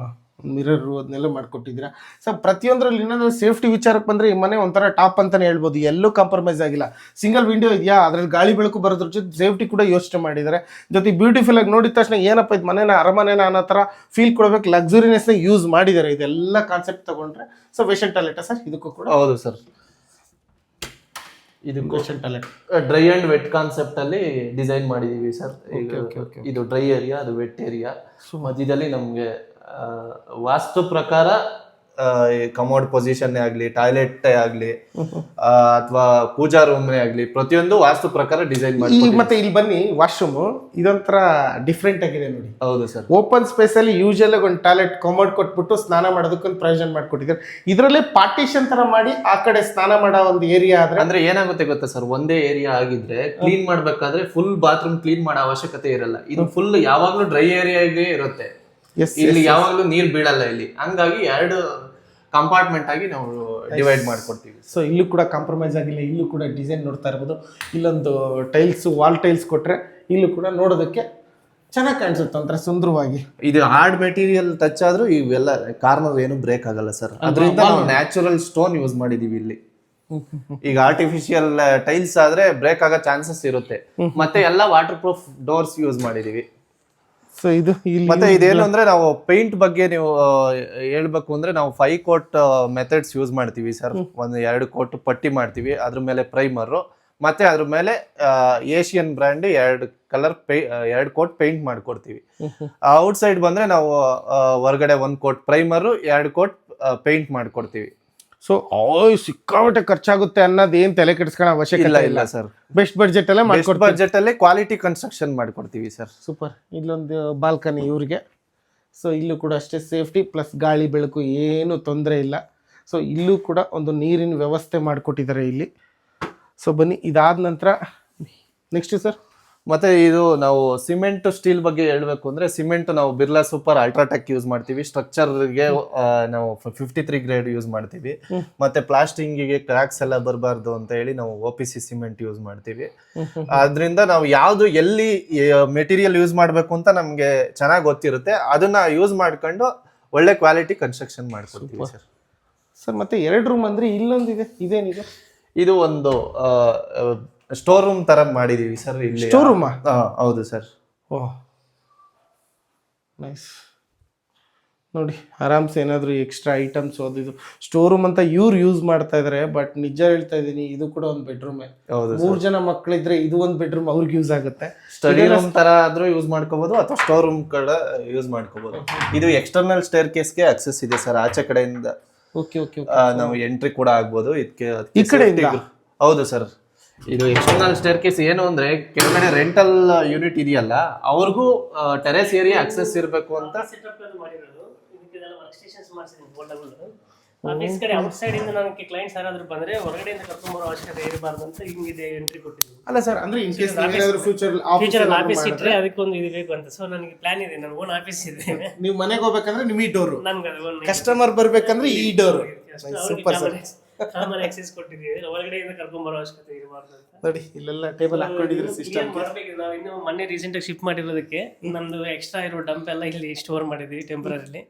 ಮಿರರು ಅದನ್ನೆಲ್ಲ ಮಾಡ್ಕೊಟ್ಟಿದ್ದೀರಾ. ಸೊ ಪ್ರತಿಯೊಂದರಲ್ಲಿ ಇನ್ನೊಂದು ಸೇಫ್ಟಿ ವಿಚಾರಕ್ಕೆ ಬಂದರೆ ಈ ಮನೆ ಒಂಥರ ಟಾಪ್ ಅಂತಲೇ ಹೇಳ್ಬೋದು. ಎಲ್ಲೂ ಕಾಂಪ್ರಮೈಸ್ ಆಗಿಲ್ಲ. ಸಿಂಗಲ್ ವಿಂಡೋ ಇದೆಯಾ, ಅದ್ರಲ್ಲಿ ಗಾಳಿ ಬೆಳಕು ಬರೋದ್ರ ಜೊತೆ ಸೇಫ್ಟಿ ಕೂಡ ಯೋಚನೆ ಮಾಡಿದ್ದಾರೆ. ಜೊತೆ ಬ್ಯೂಟಿಫುಲ್ ಆಗಿ ನೋಡಿದ ತಕ್ಷಣ ಏನಪ್ಪ ಇದು ಮನೇನ ಅರಮನೆನ ಅನ್ನೋ ಥರ ಫೀಲ್ ಕೊಡಬೇಕು, ಲಕ್ಸುರಿನೆಸ್ನ ಯೂಸ್ ಮಾಡಿದ್ದಾರೆ. ಇದೆಲ್ಲ ಕಾನ್ಸೆಪ್ಟ್ ತಗೊಂಡ್ರೆ. ಸೊ ವೇಷನ್ ಟಾಯ್ಲೆಟಾ ಸರ್ ಇದಕ್ಕೂ ಕೂಡ? ಹೌದು ಸರ್, ಇದು western toilet dry and wet concept ಅಲ್ಲಿ ಡಿಸೈನ್ ಮಾಡಿದೀವಿ ಸರ್. ಇದು ಡ್ರೈ ಏರಿಯಾ, ಅದು ವೆಟ್ ಏರಿಯಾ. ಮಧ್ಯದಲ್ಲಿ ನಮ್ಗೆ ವಾಸ್ತು ಪ್ರಕಾರ ಕಮೋಡ್ ಪೊಸಿಷನ್ ಆಗ್ಲಿ, ಟಾಯ್ಲೆಟ್ ಆಗ್ಲಿ, ಅಥವಾ ಪೂಜಾ ರೂಮ್ನೇ ಆಗ್ಲಿ, ಪ್ರತಿಯೊಂದು ವಾಸ್ತು ಪ್ರಕಾರ ಡಿಸೈನ್ ಮಾಡಿ. ಮತ್ತೆ ಇಲ್ಲಿ ಬನ್ನಿ, ವಾಶ್ರೂಮ್ ಇದೊಂಥರ ಡಿಫ್ರೆಂಟ್ ಆಗಿದೆ ನೋಡಿ. ಹೌದು ಸರ್. ಓಪನ್ ಸ್ಪೇಸ್ ಅಲ್ಲಿ ಯೂಶಲ್ ಆಗಿ ಒಂದು ಟಾಯ್ಲೆಟ್ ಕಮೋಡ್ ಕೊಟ್ಬಿಟ್ಟು ಸ್ನಾನ ಮಾಡೋದಕ್ಕೊಂದು ಪ್ರಯೋಜನ ಮಾಡ್ಕೊಟ್ಟಿದ್ದಾರೆ. ಇದರಲ್ಲೇ ಪಾರ್ಟಿಷನ್ ತರ ಮಾಡಿ ಆ ಕಡೆ ಸ್ನಾನ ಮಾಡೋ ಒಂದು ಏರಿಯಾ ಆದ್ರೆ ಅಂದ್ರೆ ಏನಾಗುತ್ತೆ ಗೊತ್ತಾ ಸರ್, ಒಂದೇ ಏರಿಯಾ ಆಗಿದ್ರೆ ಕ್ಲೀನ್ ಮಾಡ್ಬೇಕಾದ್ರೆ ಫುಲ್ ಬಾತ್ರೂಮ್ ಕ್ಲೀನ್ ಮಾಡೋ ಅವಶ್ಯಕತೆ ಇರಲ್ಲ. ಇದು ಫುಲ್ ಯಾವಾಗ್ಲೂ ಡ್ರೈ ಏರಿಯಾಗೆ ಇರುತ್ತೆ. ಇಲ್ಲಿ ಯಾವಾಗ್ಲೂ ನೀರ್ ಬೀಳಲ್ಲ ಇಲ್ಲಿ. ಹಂಗಾಗಿ 2 ಕಂಪಾರ್ಟ್ಮೆಂಟ್ ಆಗಿ ನಾವು ಡಿವೈಡ್ ಮಾಡ್ಕೊಡ್ತೀವಿ. ಸೊ ಇಲ್ಲೂ ಕೂಡ ಕಾಂಪ್ರಮೈಸ್ ಆಗಿಲ್ಲ. ಇಲ್ಲೂ ಕೂಡ ಡಿಸೈನ್ ನೋಡ್ತಾ ಇರ್ಬೋದು. ಇಲ್ಲೊಂದು ಟೈಲ್ಸ್, ವಾಲ್ ಟೈಲ್ಸ್ ಕೊಟ್ರೆ ಇಲ್ಲೂ ಕೂಡ ನೋಡೋದಕ್ಕೆ ಚೆನ್ನಾಗಿ ಕಾಣಿಸುತ್ತೆ, ಒಂಥರ ಸುಂದರವಾಗಿ. ಇದು ಹಾರ್ಡ್ ಮೆಟೀರಿಯಲ್ ಟಚ್ ಆದ್ರೂ ಇವೆಲ್ಲ ಕಾರ್ನರ್ ಏನು ಬ್ರೇಕ್ ಆಗಲ್ಲ ಸರ್. ಅದರಿಂದ ನಾವು ನ್ಯಾಚುರಲ್ ಸ್ಟೋನ್ ಯೂಸ್ ಮಾಡಿದೀವಿ ಇಲ್ಲಿ. ಈಗ ಆರ್ಟಿಫಿಷಿಯಲ್ ಟೈಲ್ಸ್ ಆದ್ರೆ ಬ್ರೇಕ್ ಆಗೋ ಚಾನ್ಸಸ್ ಇರುತ್ತೆ. ಮತ್ತೆ ಎಲ್ಲ ವಾಟರ್ ಪ್ರೂಫ್ ಡೋರ್ಸ್ ಯೂಸ್ ಮಾಡಿದೀವಿ. ಸೊ ಇದು ಮತ್ತೆ ಇದೇನು ಅಂದ್ರೆ ನಾವು ಪೇಂಟ್ ಬಗ್ಗೆ ನೀವು ಹೇಳ್ಬೇಕು ಅಂದ್ರೆ ನಾವು 5 ಕೋಟ್ ಮೆಥಡ್ಸ್ ಯೂಸ್ ಮಾಡ್ತೀವಿ ಸರ್. 2 ಕೋಟ್ ಪಟ್ಟಿ ಮಾಡ್ತೀವಿ, ಅದ್ರ ಮೇಲೆ ಪ್ರೈಮರ್, ಮತ್ತೆ ಅದ್ರ ಮೇಲೆ ಏಷಿಯನ್ ಬ್ರ್ಯಾಂಡ್ 2 ಕೋಟ್ ಪೇಂಟ್ ಮಾಡ್ಕೊಡ್ತೀವಿ. ಔಟ್ ಸೈಡ್ ಬಂದ್ರೆ ನಾವು ಹೊರಗಡೆ 1 ಕೋಟ್ ಪ್ರೈಮರ್, 2 ಕೋಟ್ ಪೇಂಟ್ ಮಾಡ್ಕೊಡ್ತೀವಿ. ಸೊ ಸಿಕ್ಕಾಪಟ್ಟೆ ಖರ್ಚಾಗುತ್ತೆ ಅನ್ನೋದು ಏನ್ ತಲೆ ಕೆಡಿಸ್ಕೊಳ್ಳೋ ಅವಶ್ಯಕತೆ ಇಲ್ಲ ಸರ್. ಬೆಸ್ಟ್ ಬಡ್ಜೆಟ್ ಅಲ್ಲೇ ಮಾಡ್ಕೊಡ್ತೀವಿ. ಬಡ್ಜೆಟ್ ಅಲ್ಲೇ ಕ್ವಾಲಿಟಿ ಕನ್ಸ್ಟ್ರಕ್ಷನ್ ಮಾಡ್ಕೊಡ್ತೀವಿ ಸರ್. ಸೂಪರ್. ಇಲ್ಲೊಂದು ಬಾಲ್ಕನಿ ಇವ್ರಿಗೆ. ಸೊ ಇಲ್ಲೂ ಕೂಡ ಅಷ್ಟೇ ಸೇಫ್ಟಿ ಪ್ಲಸ್ ಗಾಳಿ ಬೆಳಕು ಏನು ತೊಂದರೆ ಇಲ್ಲ. ಸೊ ಇಲ್ಲೂ ಕೂಡ ಒಂದು ನೀರಿನ ವ್ಯವಸ್ಥೆ ಮಾಡಿಕೊಟ್ಟಿದ್ದಾರೆ ಇಲ್ಲಿ. ಸೊ ಬನ್ನಿ, ಇದಾದ ನಂತರ ನೆಕ್ಸ್ಟ್ ಸರ್. ಮತ್ತೆ ಇದು ನಾವು ಸಿಮೆಂಟ್ ಸ್ಟೀಲ್ ಬಗ್ಗೆ ಹೇಳ್ಬೇಕು ಅಂದ್ರೆ, ಸಿಮೆಂಟ್ ನಾವು ಬಿರ್ಲಾ ಸೂಪರ್ ಅಲ್ಟ್ರಾಟೆಕ್ ಯೂಸ್ ಮಾಡ್ತೀವಿ. ಸ್ಟ್ರಕ್ಚರ್ಗೆ ನಾವು 53 ಗ್ರೇಡ್ ಯೂಸ್ ಮಾಡ್ತೀವಿ. ಮತ್ತೆ ಪ್ಲಾಸ್ಟಿಂಗಿಗೆ ಕ್ರ್ಯಾಕ್ಸ್ ಎಲ್ಲ ಬರಬಾರ್ದು ಅಂತ ಹೇಳಿ ನಾವು OPC ಸಿಮೆಂಟ್ ಯೂಸ್ ಮಾಡ್ತೀವಿ. ಅದರಿಂದ ನಾವು ಯಾವ್ದು ಎಲ್ಲಿ ಮೆಟೀರಿಯಲ್ ಯೂಸ್ ಮಾಡ್ಬೇಕು ಅಂತ ನಮ್ಗೆ ಚೆನ್ನಾಗಿ ಗೊತ್ತಿರುತ್ತೆ. ಅದನ್ನ ಯೂಸ್ ಮಾಡ್ಕೊಂಡು ಒಳ್ಳೆ ಕ್ವಾಲಿಟಿ ಕನ್ಸ್ಟ್ರಕ್ಷನ್ ಮಾಡ್ಕೊಡ್ತೀವಿ ಸರ್. ಸರ್ ಮತ್ತೆ 2 ರೂಮ್ ಅಂದ್ರೆ ಇಲ್ಲೊಂದಿದೆ, ಇದೇನಿದೆ? ಇದು ಒಂದು ಸ್ಟೋರ್ ರೂಮ್ ತರ ಮಾಡಿದೀವಿ ಸರ್. ಇಲ್ಲಿ ಸ್ಟೋರ್ ರೂಮಾ? ಹೌದು ಸರ್. ಓಹ್ ನೈಸ್. ನೋಡಿ ಆರಾಮ್ಸೆ ಏನಾದರೂ ಎಕ್ಸ್ಟ್ರಾ ಐಟಮ್ಸ್ ಓದಿದ್ದು ಸ್ಟೋರ್ ರೂಮ್ ಅಂತ ಇವ್ರು ಯೂಸ್ ಮಾಡ್ತಾ ಇದಾರೆ. ಬಟ್ ನಿಜ ಹೇಳ್ತಾ ಇದ್ದೀನಿ, ಇದು ಕೂಡ ಒಂದು ಬೆಡ್ರೂಮೇ. 3 ಜನ ಮಕ್ಕಳಿದ್ರೆ ಇದು ಒಂದು ಬೆಡ್ರೂಮ್ ಅವ್ರಿಗೆ ಯೂಸ್ ಆಗುತ್ತೆ. ಸ್ಟಡಿ ರೂಮ್ ತರ ಆದ್ರೂ ಯೂಸ್ ಮಾಡ್ಕೋಬಹುದು, ಅಥವಾ ಸ್ಟೋರ್ ರೂಮ್ ಕಡೆ ಯೂಸ್ ಮಾಡ್ಕೋಬಹುದು. ಇದು ಎಕ್ಸ್ಟರ್ನಲ್ ಸ್ಟೇರ್ ಕೇಸ್ಗೆ ಅಕ್ಸೆಸ್ ಇದೆ ಸರ್, ಆಚೆ ಕಡೆಯಿಂದ ಓಕೆ ಓಕೆ ನಾವು ಎಂಟ್ರಿ ಕೂಡ ಆಗ್ಬೋದು ಇದಕ್ಕೆ. ಈ ಕಡೆಯಿಂದ? ಹೌದು ಸರ್. ಇದು ಎಕ್ಸ್ಟರ್ನಲ್ ಸ್ಟೇರ್ ಕೇಸ್ ಏನು ಅಂದ್ರೆ ಕೆಳಗಡೆ ರೆಂಟಲ್ ಯೂನಿಟ್ ಇದೆಯಲ್ಲ ಅವ್ರಿಗೂ ಟೆರೆಸ್ ಏರಿಯಾ ಅಕ್ಸೆಸ್ ಇರಬೇಕು ಅಂತ ಸೆಟಪ್ ಮಾಡಿರೋದು. ಇದಕ್ಕೆಲ್ಲ ವರ್ಕ್ ಸ್ಟೇಷನ್ಸ್ ಮಾಡಿಸಿದ್ದೀನಿ ಫೋಲ್ಡಬಲ್. ಆಫೀಸ್ ಕಡೆ ಔಟ್ ಸೈಡ್ ಇಂದ ನನಗೆ ಕ್ಲೈಂಟ್ಸ್ ಯಾರಾದ್ರೂ ಬಂದ್ರೆ ಹೊರಗಡೆಯಿಂದ ಕರ್ಕೊಂಡ್ ಬರೋ ಅವಶ್ಯಕತೆ ಇರಬಾರ್ದು ಅಂತ ಹಿಂಗಿದೆ ಎಂಟ್ರಿ ಕೊಟ್ಟಿದ್ದೀನಿ. ಅಲ್ಲ ಸರ್, ಅಂದ್ರೆ ಇನ್ ಕೇಸ್ ಏನಾದರೂ ಫ್ಯೂಚರ್ ಆಫೀಸ್ ಇಟ್ಟರೆ ಅದಕ್ಕೊಂದು ಇದು ಬೇಕು ಅಂತ. ಸೊ ನನಗೆ ಪ್ಲಾನ್ ಇದೆ, ನನ್ನ ಓನ್ ಆಫೀಸ್ ಇದೆ. ನೀವು ಮನೆಗೆ ಹೋಗ್ಬೇಕಂದ್ರೆ ನಿಮ್ ಈ ಡೋರು, ನನ್ಗೆ ಅದು ಒಂದು ಕಸ್ಟಮರ್ ಬರ್ಬೇಕಂದ್ರೆ ಈ door. Super sir. Common access ಕೊಟ್ಟಿದ್ದೀವಿ, ಹೊರಗಡೆಯಿಂದ ಕರ್ಕೊಂಡ್ ಬರೋ ಅವಶ್ಯಕತೆ ಇರಬಾರ್ದು ಅಂತ. ನೋಡಿ ಇಲ್ಲೆಲ್ಲ ಟೇಬಲ್ ಹಾಕೊಂಡಿದ್ರೆ ಸಿಸ್ಟಮ್. ನಾವು ಇನ್ನು ಮೊನ್ನೆ ರೀಸೆಂಟ್ ಆಗಿ ಶಿಫ್ಟ್ ಮಾಡಿರೋದಕ್ಕೆ ನಮ್ದು ಎಕ್ಸ್ಟ್ರಾ ಇರೋ ಡಂಪ್ ಎಲ್ಲ ಇಲ್ಲಿ ಸ್ಟೋರ್ ಮಾಡಿದ್ವಿ ಟೆಂಪರರಿಲಿ.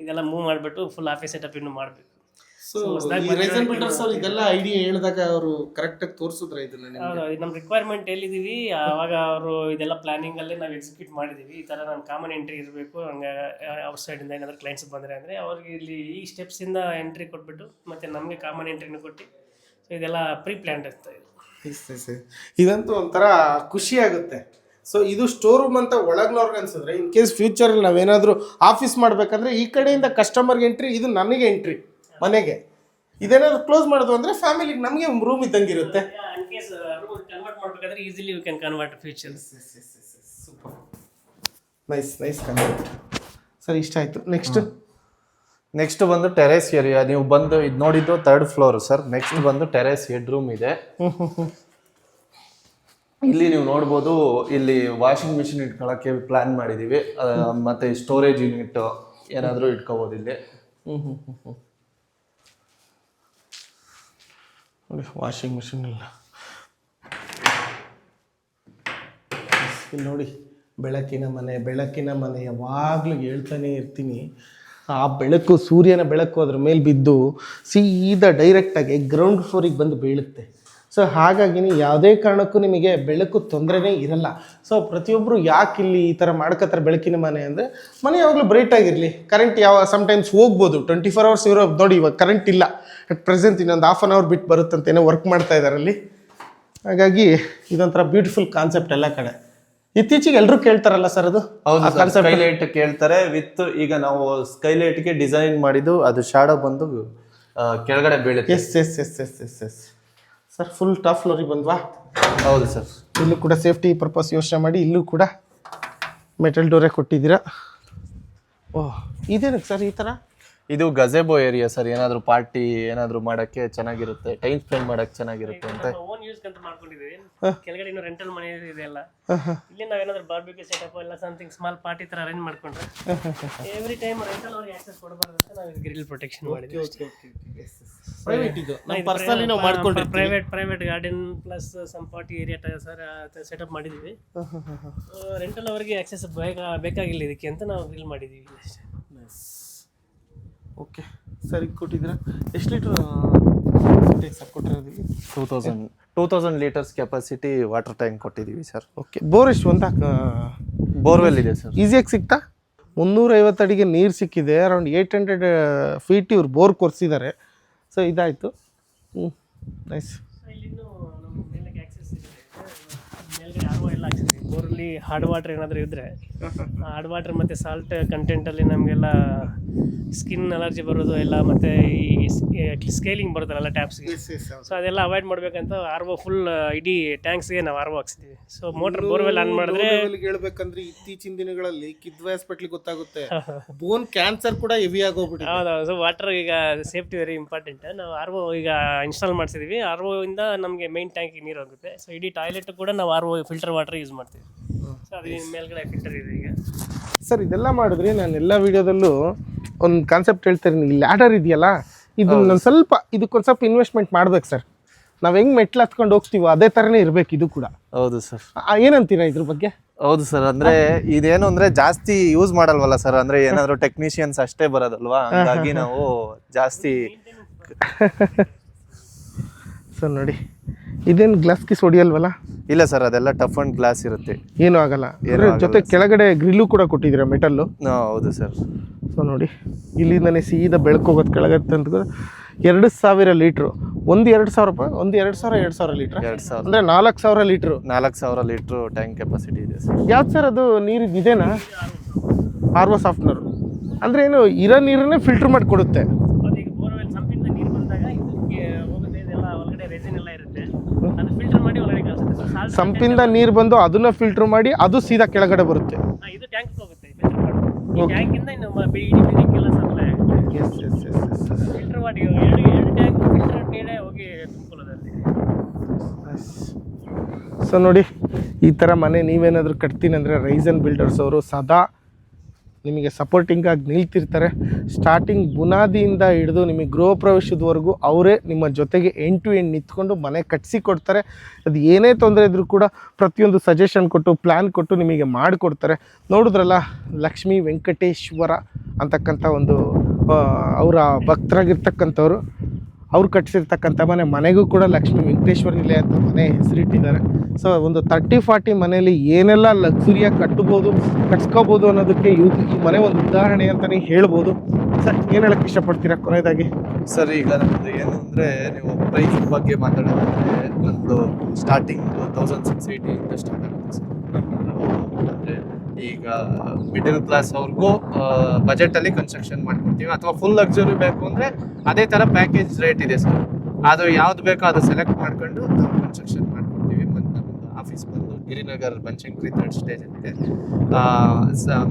ಇದೆಲ್ಲ ಮೂವ್ ಮಾಡ್ಬಿಟ್ಟು ಫುಲ್ ಆಫೀಸ್ ಸೆಟಪ್ ಇನ್ನು ಮಾಡ್ಬೇಕು. ಸೊ ಈ ರೈಸನ್ ಬಿಲ್ಡರ್ಸ್ ಅವರು ಇದೆಲ್ಲ ಐಡಿಯಾ ಹೇಳಿದಾಗ ಅವರು ಕರೆಕ್ಟ್ ಆಗಿ ತೋರಿಸಿದ್ರೆ ಇದನ್ನ ನಿಮ್ಗೆ? ಹೌದು, ನಮ್ಮ ರಿಕ್ವೈರ್ಮೆಂಟ್ ಎಲ್ಲಿದ್ದೀವಿ ಆವಾಗ ಅವರು ಇದೆಲ್ಲ ಪ್ಲಾನಿಂಗ್ ಅಲ್ಲೇ ನಾವು ಎಕ್ಸಿಕ್ಯೂಟ್ ಮಾಡಿದೀವಿ. ಈ ತರ ನಾನು ಕಾಮನ್ ಎಂಟ್ರಿ ಇರಬೇಕು, ಹಂಗೆ ಔಟ್ ಸೈಡ್ ಇಂದ ಏನಾದ್ರು ಕ್ಲೈಂಟ್ಸ್ ಬಂದ್ರೆ ಅಂದ್ರೆ ಅವ್ರಿಗೆ ಇಲ್ಲಿ ಈ ಸ್ಟೆಪ್ಸ್ ಇಂದ ಎಂಟ್ರಿ ಕೊಟ್ಬಿಟ್ಟು ಮತ್ತೆ ನಮಗೆ ಕಾಮನ್ ಎಂಟ್ರಿನೂ ಕೊಟ್ಟು, ಸೊ ಇದೆಲ್ಲ ಪ್ರೀ ಪ್ಲಾನ್ಡ್ ಇರ್ತಾ ಇದೆ. ಇದಂತೂ ಒಂಥರ ಖುಷಿ ಆಗುತ್ತೆ. ಸೊ ಇದು ಸ್ಟೋರ್ ರೂಮ್ ಅಂತ ಒಳಗ್ನವ್ರಿಗೆ ಅನ್ಸಿದ್ರೆ ಇನ್ ಕೇಸ್ ಫ್ಯೂಚರ್ ನಾವೇನಾದ್ರೂ ಆಫೀಸ್ ಮಾಡ್ಬೇಕಂದ್ರೆ ಈ ಕಡೆಯಿಂದ ಕಸ್ಟಮರ್ಗೆ ಎಂಟ್ರಿ, ಇದು ನನಗೆ ಎಂಟ್ರಿ ಮನೆಗೆ. ಇದೇನಾದ್ರು ಕ್ಲೋಸ್ ಮಾಡೋದು ಅಂದ್ರೆ ಫ್ಯಾಮಿಲಿಗೆ ನಮಗೆ ರೂಮ್ ಇದ್ದಂಗೆ ಇರುತ್ತೆ. ಇನ್ ಕೇಸ್ ಕನ್ವರ್ಟ್ ಮಾಡ್ಬೇಕಾದ್ರೆ easily you can convert future. Super, nice nice convert. Sir ಇಷ್ಟ ಆಯ್ತು. ನೆಕ್ಸ್ಟ್ ಬಂದು ಟೆರೇಸ್ ಏರಿಯಾ. ನೀವು ಬಂದು ಇದು ನೋಡಿದ್ದು 3rd ಫ್ಲೋರ್ ಸರ್. ನೆಕ್ಸ್ಟ್ ಬಂದು ಟೆರೇಸ್ ಹೆಡ್ ರೂಮ್ ಇದೆ. ಇಲ್ಲಿ ನೀವು ನೋಡ್ಬೋದು, ಇಲ್ಲಿ ವಾಷಿಂಗ್ ಮಿಷಿನ್ ಇಟ್ಕೊಳ್ಳೋಕ್ಕೆ ಪ್ಲಾನ್ ಮಾಡಿದ್ದೀವಿ. ಮತ್ತೆ ಸ್ಟೋರೇಜ್ ಯೂನಿಟ್ ಏನಾದರೂ ಇಟ್ಕೋಬೋದು ಇಲ್ಲಿ. ವಾಷಿಂಗ್ ಮಿಷಿನ್ ಇಲ್ಲ ಇಲ್ಲಿ ನೋಡಿ. ಬೆಳಕಿನ ಮನೆ ಯಾವಾಗಲೂ ಹೇಳ್ತಾನೆ ಇರ್ತೀನಿ. ಆ ಬೆಳಕು, ಸೂರ್ಯನ ಬೆಳಕು ಅದ್ರ ಮೇಲೆ ಬಿದ್ದು ಸೀದಾ ಡೈರೆಕ್ಟಾಗಿ ಗ್ರೌಂಡ್ ಫ್ಲೋರಿಗೆ ಬಂದು ಬೀಳುತ್ತೆ. ಸೊ ಹಾಗಾಗಿ ಯಾವುದೇ ಕಾರಣಕ್ಕೂ ನಿಮಗೆ ಬೆಳಕು ತೊಂದರೆನೇ ಇರಲ್ಲ. ಸೊ ಪ್ರತಿಯೊಬ್ಬರು ಯಾಕೆ ಇಲ್ಲಿ ಈ ಥರ ಮಾಡ್ಕೋತಾರೆ ಬೆಳಕಿನ ಮನೆ ಅಂದರೆ, ಮನೆ ಯಾವಾಗಲೂ ಬ್ರೈಟ್ ಆಗಿರಲಿ. ಕರೆಂಟ್ ಸಮ್ಟೈಮ್ಸ್ ಹೋಗ್ಬೋದು, 24 hours ಇರೋ. ನೋಡಿ ಇವಾಗ ಕರೆಂಟ್ ಇಲ್ಲ ಅಟ್ ಪ್ರೆಸೆಂಟ್, ಇನ್ನೊಂದು 1/2 hour ಬಿಟ್ಟು ಬರುತ್ತಂತ ಏನೋ ವರ್ಕ್ ಮಾಡ್ತಾ ಇದ್ದಾರೆ ಅಲ್ಲಿ. ಹಾಗಾಗಿ ಇದೊಂಥರ ಬ್ಯೂಟಿಫುಲ್ ಕಾನ್ಸೆಪ್ಟ್ ಎಲ್ಲ ಕಡೆ. ಇತ್ತೀಚೆಗೆ ಎಲ್ಲರೂ ಕೇಳ್ತಾರಲ್ಲ ಸರ್ ಅದು. ಹೌದು, ಸ್ಕೈಲೈಟ್ ಕೇಳ್ತಾರೆ. ವಿತ್ ಈಗ ನಾವು ಸ್ಕೈಲೈಟ್ಗೆ ಡಿಸೈನ್ ಮಾಡಿದ್ದು ಅದು ಶಾಡೋ ಬಂದು ಕೆಳಗಡೆ ಬೀಳುತ್ತೆ. ಎಸ್ ಸರ್, ಫುಲ್ ಟಾಪ್ ಫ್ಲೋರಿಗೆ ಬಂದ್ವಾ? ಹೌದು ಸರ್. ಇಲ್ಲೂ ಕೂಡ ಸೇಫ್ಟಿ ಪರ್ಪಸ್ ಯೋಚನೆ ಮಾಡಿ ಇಲ್ಲೂ ಕೂಡ ಮೆಟಲ್ ಡೋರೇ ಕೊಟ್ಟಿದ್ದೀರಾ. ಓಹ್, ಇದೇನಕ್ಕೆ ಸರ್ ಈ ಥರ? ಇದು ಗಜೆಬೋ ಏರಿಯಾ ಸರ್. ಏನಾದರೂ ಪಾರ್ಟಿ ಏನಾದರೂ ಮಾಡೋಕ್ಕೆ ಚೆನ್ನಾಗಿರುತ್ತೆ, ಟೈಮ್ ಸ್ಪೆಂಡ್ ಮಾಡೋಕ್ಕೆ ಚೆನ್ನಾಗಿರುತ್ತೆ ಅಂತ. ಓನ್ ಯೂಸ್ ಅಂತ ಮಾಡ್ಕೊಂಡಿದ್ದೀವಿ. ಕೆಳಗಡೆ ಇನ್ನೂ ರೆಂಟಲ್ ಮನೆ ಇದೆ ಅಲ್ಲ, ಇಲ್ಲಿ ನಾವೇನಾದ್ರೂ ಬಾರ್ಬಿಕ್ಯೂ ಸೆಟಪ್ ಎಲ್ಲ ಸಮಥಿಂಗ್ ಸ್ಮಾಲ್ ಪಾರ್ಟಿ ತರ ಅರೇಂಜ್ ಮಾಡ್ಕೊಂಡ್ರೆ ಎವ್ರಿ ಟೈಮ್ ರೆಂಟಲ್ ಅವ್ರಿಗೆ ಆಕ್ಸೆಸ್ ಕೊಡಬಾರ್ದು ಅಂತ ನಾವು ಗ್ರಿಲ್ ಪ್ರೊಟೆಕ್ಷನ್ ಮಾಡಿದ್ದೀವಿ. ಪ್ರೈವೇಟ್ ಇದು ಪರ್ಸನಲಿ ನಾವು ಮಾಡ್ಕೊಂಡಿರ್ತೀವಿ. Private garden plus some party area sir setup ಮಾಡಿದ್ದೀವಿ. ರೆಂಟಲ್ ಅವರಿಗೆ ಆಕ್ಸೆಸ್ ಬೇಕಾಗಿಲ್ಲ ಇದಕ್ಕೆ ಅಂತ ನಾವು ಗ್ರಿಲ್ ಮಾಡಿದ್ದೀವಿ. ಓಕೆ ಸರ್, ಈಗ ಕೊಟ್ಟಿದ್ದೀರಾ ಎಷ್ಟು ಲೀಟ್ರ್ ಕೊಟ್ಟಿರೋದೀವಿ? 2000 ಲೀಟರ್ಸ್ ಕೆಪಾಸಿಟಿ ವಾಟರ್ ಟ್ಯಾಂಕ್ ಕೊಟ್ಟಿದ್ದೀವಿ ಸರ್. ಓಕೆ, ಬೋರ್ ಎಷ್ಟು ಅಂತ? ಬೋರ್ವೆಲ್ ಇದೆ ಸರ್. ಈಸಿಯಾಗಿ ಸಿಗ್ತಾ? 350 ಅಡಿಗೆ ನೀರು ಸಿಕ್ಕಿದೆ. ಅರೌಂಡ್ 800 ಫೀಟ್ ಇವ್ರು ಬೋರ್ ಕೊರ್ಸಿದ್ದಾರೆ. ಸೊ ಇದಾಯಿತು. ನೈಸ್. ಇಲ್ಲಿನ್ನೂ ನಮ್ಮ ಮೇಲೆಗೆ ಆಕ್ಸೆಸ್ ಇದೆ, ಮೇಲ್ಗಡೆ ಆರ್ ಒ ಎಲ್ಲ ಆಕ್ಸೆಸ್ ಇದೆ. ಬೋರಲ್ಲಿ ಹಾರ್ಡ್ ವಾಟರ್ ಏನಾದರೂ ಇದ್ದರೆ ಹಾರ್ಡ್ ವಾಟರ್ ಮತ್ತು ಸಾಲ್ಟ್ ಕಂಟೆಂಟಲ್ಲಿ ನಮಗೆಲ್ಲ ಸ್ಕಿನ್ ಅಲರ್ಜಿ ಬರೋದು ಎಲ್ಲ, ಮತ್ತು ಈ ಸ್ಕೇಲಿಂಗ್ ಬರುತ್ತಲ್ಲ ಟ್ಯಾಪ್ಸ್ಗೆ, ಸೊ ಅದೆಲ್ಲ ಅವಾಯ್ಡ್ ಮಾಡಬೇಕಂತ ಆರ್ ಒ ಫುಲ್ ಇಡೀ ಟ್ಯಾಂಕ್ಸ್ಗೆ ನಾವು ಆರ್ ಒ ಹಾಕ್ಸಿದ್ದೀವಿ. ಸೊ ಮೋಟರ್ ಬೋರ್ವೆಲ್ ಆನ್ ಮಾಡಿದ್ರೆ ಹೇಳ್ಬೇಕಂದ್ರೆ ಇತ್ತೀಚಿನ ದಿನಗಳಲ್ಲಿ ಕಿದ್ವಾಯಿ ಹಾಸ್ಪಿಟ್ಲಿಗೆ ಗೊತ್ತಾಗುತ್ತೆ, ಬೋನ್ ಕ್ಯಾನ್ಸರ್ ಕೂಡ ಹೆವಿ ಆಗೋಗ್ಬಿಟ್ಟು. ಹೌದು. ಸೊ ವಾಟರ್ ಈಗ ಸೇಫ್ಟಿ ವೆರಿ ಇಂಪಾರ್ಟೆಂಟ್. ನಾವು ಆರ್ ಒ ಈಗ ಇನ್ಸ್ಟಾಲ್ ಮಾಡಿಸಿದ್ದೀವಿ. ಆರ್ ಒ ಇಂದ ನಮಗೆ ಮೇನ್ ಟ್ಯಾಂಕಿಗೆ ನೀರು ಹೋಗುತ್ತೆ. ಸೊ ಇಡೀ ಟಾಯ್ಲೆಟ್ ಕೂಡ ನಾವು R O filter water use ಮಾಡ್ತೀವಿ. ಸೊ ಅದು ಮೇಲ್ಗಡೆ ಫಿಲ್ಟರ್ ಇದೆ ಈಗ. ಸರ್ ಇದೆಲ್ಲ ಮಾಡಿದ್ರಿ, ನಾನು ಎಲ್ಲ ವಿಡಿಯೋದಲ್ಲೂ ಒಂದು ಕಾನ್ಸೆಪ್ಟ್ ಹೇಳ್ತೀನಿ. ಈ ಲ್ಯಾಡರ್ ಇದೆಯಲ್ಲ, ಇದು ನಾನು ಸ್ವಲ್ಪ ಇದಕ್ಕೊಂದು ಸ್ವಲ್ಪ ಇನ್ವೆಸ್ಟ್ಮೆಂಟ್ ಮಾಡ್ಬೇಕು ಸರ್. ನಾವು ಹೆಂಗೆ ಮೆಟ್ಲು ಹತ್ಕೊಂಡು ಹೋಗ್ತೀವೋ ಅದೇ ಥರನೇ ಇರಬೇಕು ಇದು ಕೂಡ. ಹೌದು ಸರ್. ಏನಂತೀರಾ ಇದ್ರ ಬಗ್ಗೆ? ಹೌದು ಸರ್. ಅಂದ್ರೆ ಇದೇನು ಅಂದ್ರೆ ಜಾಸ್ತಿ ಯೂಸ್ ಮಾಡಲ್ವಲ್ಲ ಸರ್. ಅಂದ್ರೆ ಏನಾದ್ರು ಟೆಕ್ನಿಷಿಯನ್ಸ್ ಅಷ್ಟೇ ಬರೋದಲ್ವಾ, ಹಂಗಾಗಿ ನಾವು ಜಾಸ್ತಿ. ಸರ್ ನೋಡಿ, ಇದೇನು ಗ್ಲಾಸ್ ಕಿಸ್ ಹೊಡಿಯಲ್ವಲ್ಲ? ಇಲ್ಲ ಸರ್, ಅದೆಲ್ಲ ಟಫ್ ಅಂಡ್ ಗ್ಲಾಸ್ ಇರುತ್ತೆ, ಏನೂ ಆಗಲ್ಲ. ಜೊತೆ ಕೆಳಗಡೆ ಗ್ರಿಲ್ಲು ಕೂಡ ಕೊಟ್ಟಿದ್ದೀರಾ ಮೆಟಲ್ಲು? ಹೌದು ಸರ್. ಸೊ ನೋಡಿ, ಇಲ್ಲಿಂದನೇ ಸೀದಾ ಬೆಳಕೋಗೋದು ಕೆಳಗೆ ಅಂತ 2000 ಲೀಟ್ರು. ಒಂದು 2000 ರೂಪಾಯಿ, ಒಂದು 2000 ಲೀಟ್ರ್, 2000 ಅಂದರೆ 4000 ಲೀಟ್ರು. 4000 ಲೀಟ್ರು ಟ್ಯಾಂಕ್ ಕೆಪಾಸಿಟಿ ಇದೆ ಸರ್. ಯಾವ್ದು ಸರ್ ಅದು ನೀರು ಇದೇನಾ? ಆರ್ ಒ ಸಾಫ್ಟ್ನರು ಅಂದರೆ ಏನು, ಇರೋ ನೀರನ್ನೇ ಫಿಲ್ಟರ್ ಮಾಡಿ ಕೊಡುತ್ತೆ? ಈಗ ಬೋರ್ವೆಲ್ ರೆಸಿನ್ ಎಲ್ಲ ಇರುತ್ತೆ, ಅದು ಫಿಲ್ಟರ್ ಮಾಡಿ ಒಳಗಡೆ ಕಳಿಸುತ್ತೆ ಸರ್. ಸಾಲ್ಟ್ ಸಂಪಿಂದ ನೀರು ಬಂದು ಅದನ್ನ ಫಿಲ್ಟರ್ ಮಾಡಿ ಅದು ಸೀದಾ ಕೆಳಗಡೆ ಬರುತ್ತೆ. ಇದು ಟ್ಯಾಂಕ್ ಹೋಗುತ್ತೆ ಫಿಲ್ಟರ್ ಮಾಡಿ. ಈ ಟ್ಯಾಂಕಿಂದ ಇನ್ನು ಇಡೀ ಬಿಲ್ಡಿಂಗ್ಗೆಲ್ಲ ಸಪ್ಲೈ ಆಗುತ್ತೆ. S S S S S filter ಮಾಡಿ ಎರಡು ಟ್ಯಾಂಕ್ ಫಿಲ್ಟರ್ ನೀರೇ ಹೋಗಿ ತುಂಬಿಕೊಳ್ಳೋದಲ್ಲಿ. ಸೊ ನೋಡಿ, ಈ ಥರ ಮನೆ ನೀವೇನಾದರೂ ಕಟ್ತೀನಿ ಅಂದರೆ ರೈಸನ್ ಬಿಲ್ಡರ್ಸ್ ಅವರು ಸದಾ ನಿಮಗೆ ಸಪೋರ್ಟಿಂಗಾಗಿ ನಿಲ್ತಿರ್ತಾರೆ. ಸ್ಟಾರ್ಟಿಂಗ್ ಬುನಾದಿಯಿಂದ ಹಿಡಿದು ನಿಮಗೆ ಗೃಹ ಪ್ರವೇಶದವರೆಗೂ ಅವರೇ ನಿಮ್ಮ ಜೊತೆಗೆ ಎಂಡ್ ಟು ಎಂಡ್ ನಿಂತ್ಕೊಂಡು ಮನೆ ಕಟ್ಟಿಸಿ ಕೊಡ್ತಾರೆ. ಅದು ಏನೇ ತೊಂದರೆ ಇದ್ದರೂ ಕೂಡ ಪ್ರತಿಯೊಂದು ಸಜೆಷನ್ ಕೊಟ್ಟು ಪ್ಲ್ಯಾನ್ ಕೊಟ್ಟು ನಿಮಗೆ ಮಾಡಿಕೊಡ್ತಾರೆ. ನೋಡಿದ್ರಲ್ಲ, ಲಕ್ಷ್ಮೀ ವೆಂಕಟೇಶ್ವರ ಅಂತಕ್ಕಂಥ ಒಂದು ಅವರ ಭಕ್ತರಾಗಿರ್ತಕ್ಕಂಥವ್ರು, ಅವ್ರು ಕಟ್ಟಿಸಿರ್ತಕ್ಕಂಥ ಮನೆಗೂ ಕೂಡ ಲಕ್ಷ್ಮೀ ವೆಂಕಟೇಶ್ವರ ನಿಲಯ ಅಂತ ಮನೆ ಹೆಸರಿಟ್ಟಿದ್ದಾರೆ. ಸೊ ಒಂದು 30-40 ಮನೆಯಲ್ಲಿ ಏನೆಲ್ಲ ಲಕ್ಸುರಿಯಾಗಿ ಕಟ್ಸ್ಕೋಬೋದು ಅನ್ನೋದಕ್ಕೆ ಈ ಮನೆ ಒಂದು ಉದಾಹರಣೆ ಅಂತಲೇ ಹೇಳ್ಬೋದು. ಸರ್, ಏನು ಹೇಳಕ್ಕೆ ಇಷ್ಟಪಡ್ತೀರಾ ಕೊನೆಯದಾಗಿ? ಸರ್, ಈಗ ನಮ್ದು ಏನು ಅಂದರೆ, ನೀವು ಪ್ರೈಸ್ ಬಗ್ಗೆ ಮಾತಾಡೋದಾದ್ರೆ ಒಂದು ಸ್ಟಾರ್ಟಿಂಗ್ 1680 ಇಂದ ಸ್ಟಾರ್ಟ್ ಆಗುತ್ತೆ ಸರ್. ಅಂದರೆ ಈಗ ಮಿಡಲ್ ಕ್ಲಾಸ್ ಅವ್ರಿಗೂ ಬಜೆಟಲ್ಲಿ ಕನ್ಸ್ಟ್ರಕ್ಷನ್ ಮಾಡ್ಕೊಡ್ತೀವಿ, ಅಥವಾ ಫುಲ್ ಲಕ್ಸುರಿ ಬೇಕು ಅಂದರೆ ಅದೇ ಥರ ಪ್ಯಾಕೇಜ್ ರೇಟ್ ಇದೆ ಸರ್. ಅದು ಯಾವ್ದು ಬೇಕೋ ಅದು ಸೆಲೆಕ್ಟ್ ಮಾಡ್ಕೊಂಡು ನಾವು ಕನ್ಸ್ಟ್ರಕ್ಷನ್ ಮಾಡ್ಕೊಡ್ತೀವಿ. ಮತ್ತು ನಮ್ಮದು ಆಫೀಸ್ ಬಂದು ಗಿರಿನಗರ್ ಬನಶಂಕರಿ 3rd ಸ್ಟೇಜ್ ಇದೆ.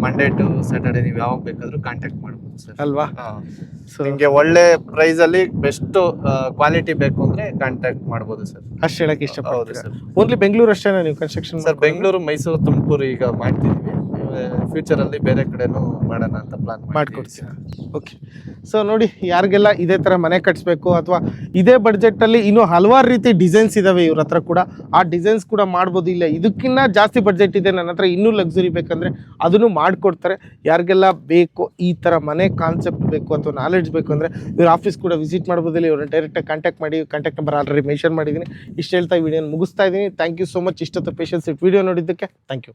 ಮಂಡೇ ಟು ಸ್ಯಾಟರ್ಡೆ ನೀವು ಯಾವಾಗ ಬೇಕಾದರೂ ಕಾಂಟ್ಯಾಕ್ಟ್ ಮಾಡ್ಬೋದು ಸರ್. ಅಲ್ವಾ? ಸೊ ನಿಮಗೆ ಒಳ್ಳೆ ಪ್ರೈಸಲ್ಲಿ ಬೆಸ್ಟ್ ಕ್ವಾಲಿಟಿ ಬೇಕು ಅಂದರೆ ಕಾಂಟ್ಯಾಕ್ಟ್ ಮಾಡ್ಬೋದು ಸರ್. ಅಷ್ಟು ಹೇಳಕ್ಕೆ ಹೌದು ಇಷ್ಟಪಡ್ತೀರಾ? ಸರ್. ಓನ್ಲಿ ಬೆಂಗಳೂರು ಅಷ್ಟೇ ನೀವು ಕನ್ಸ್ಟ್ರಕ್ಷನ್? ಸರ್, ಬೆಂಗಳೂರು, ಮೈಸೂರು, ತುಮಕೂರು ಈಗ ಮಾಡ್ತಿದ್ದೀವಿ. ಫ್ಯೂಚರಲ್ಲಿ ಬೇರೆ ಕಡೆನೂ ಮಾಡೋಣ ಅಂತ ಪ್ಲಾನ್ ಮಾಡ್ಕೊಡ್ತೀರಾ? ಓಕೆ. ಸೊ ನೋಡಿ, ಯಾರಿಗೆಲ್ಲ ಇದೇ ಥರ ಮನೆ ಕಟ್ಟಿಸ್ಬೇಕು ಅಥವಾ ಇದೇ ಬಡ್ಜೆಟಲ್ಲಿ ಇನ್ನೂ ಹಲವಾರು ರೀತಿ ಡಿಸೈನ್ಸ್ ಇದ್ದಾವೆ ಇವ್ರ ಹತ್ರ ಕೂಡ. ಆ ಡಿಸೈನ್ಸ್ ಕೂಡ ಮಾಡ್ಬೋದು. ಇಲ್ಲ ಇದಕ್ಕಿಂತ ಜಾಸ್ತಿ ಬಡ್ಜೆಟ್ ಇದೆ ನನ್ನ ಹತ್ರ, ಇನ್ನೂ ಲಕ್ಸುರಿ ಬೇಕಂದರೆ ಅದನ್ನು ಮಾಡಿಕೊಡ್ತಾರೆ. ಯಾರಿಗೆಲ್ಲ ಬೇಕು ಈ ಥರ ಮನೆ ಕಾನ್ಸೆಪ್ಟ್ ಬೇಕು ಅಥವಾ ನಾಲೆಡ್ಜ್ ಬೇಕು ಅಂದರೆ ಇವ್ರ ಆಫೀಸ್ ಕೂಡ ವಿಸಿಟ್ ಮಾಡ್ಬೋದು. ಇಲ್ಲಿ ಇವ್ರನ್ನ ಡೈರೆಕ್ಟಾಗಿ ಕಾಂಟ್ಯಾಕ್ಟ್ ಮಾಡಿ. ಕಾಂಟ್ಯಾಕ್ಟ್ ನಂಬರ್ ಆಲ್ರೆಡಿ ಮೆನ್ಷನ್ ಮಾಡಿದ್ದೀನಿ. ಇಷ್ಟು ಹೇಳ್ತಾ ಈ ವಿಡಿಯೋನ ಮುಗಿಸ್ತಾ ಇದ್ದೀನಿ. ಥ್ಯಾಂಕ್ ಯು ಸೋ ಮಚ್ ಇಷ್ಟೊತ್ತು ಪೇಷನ್ಸ್ ಇಟ್ಟು ವಿಡಿಯೋ ನೋಡಿದ್ದಕ್ಕೆ. Thank you.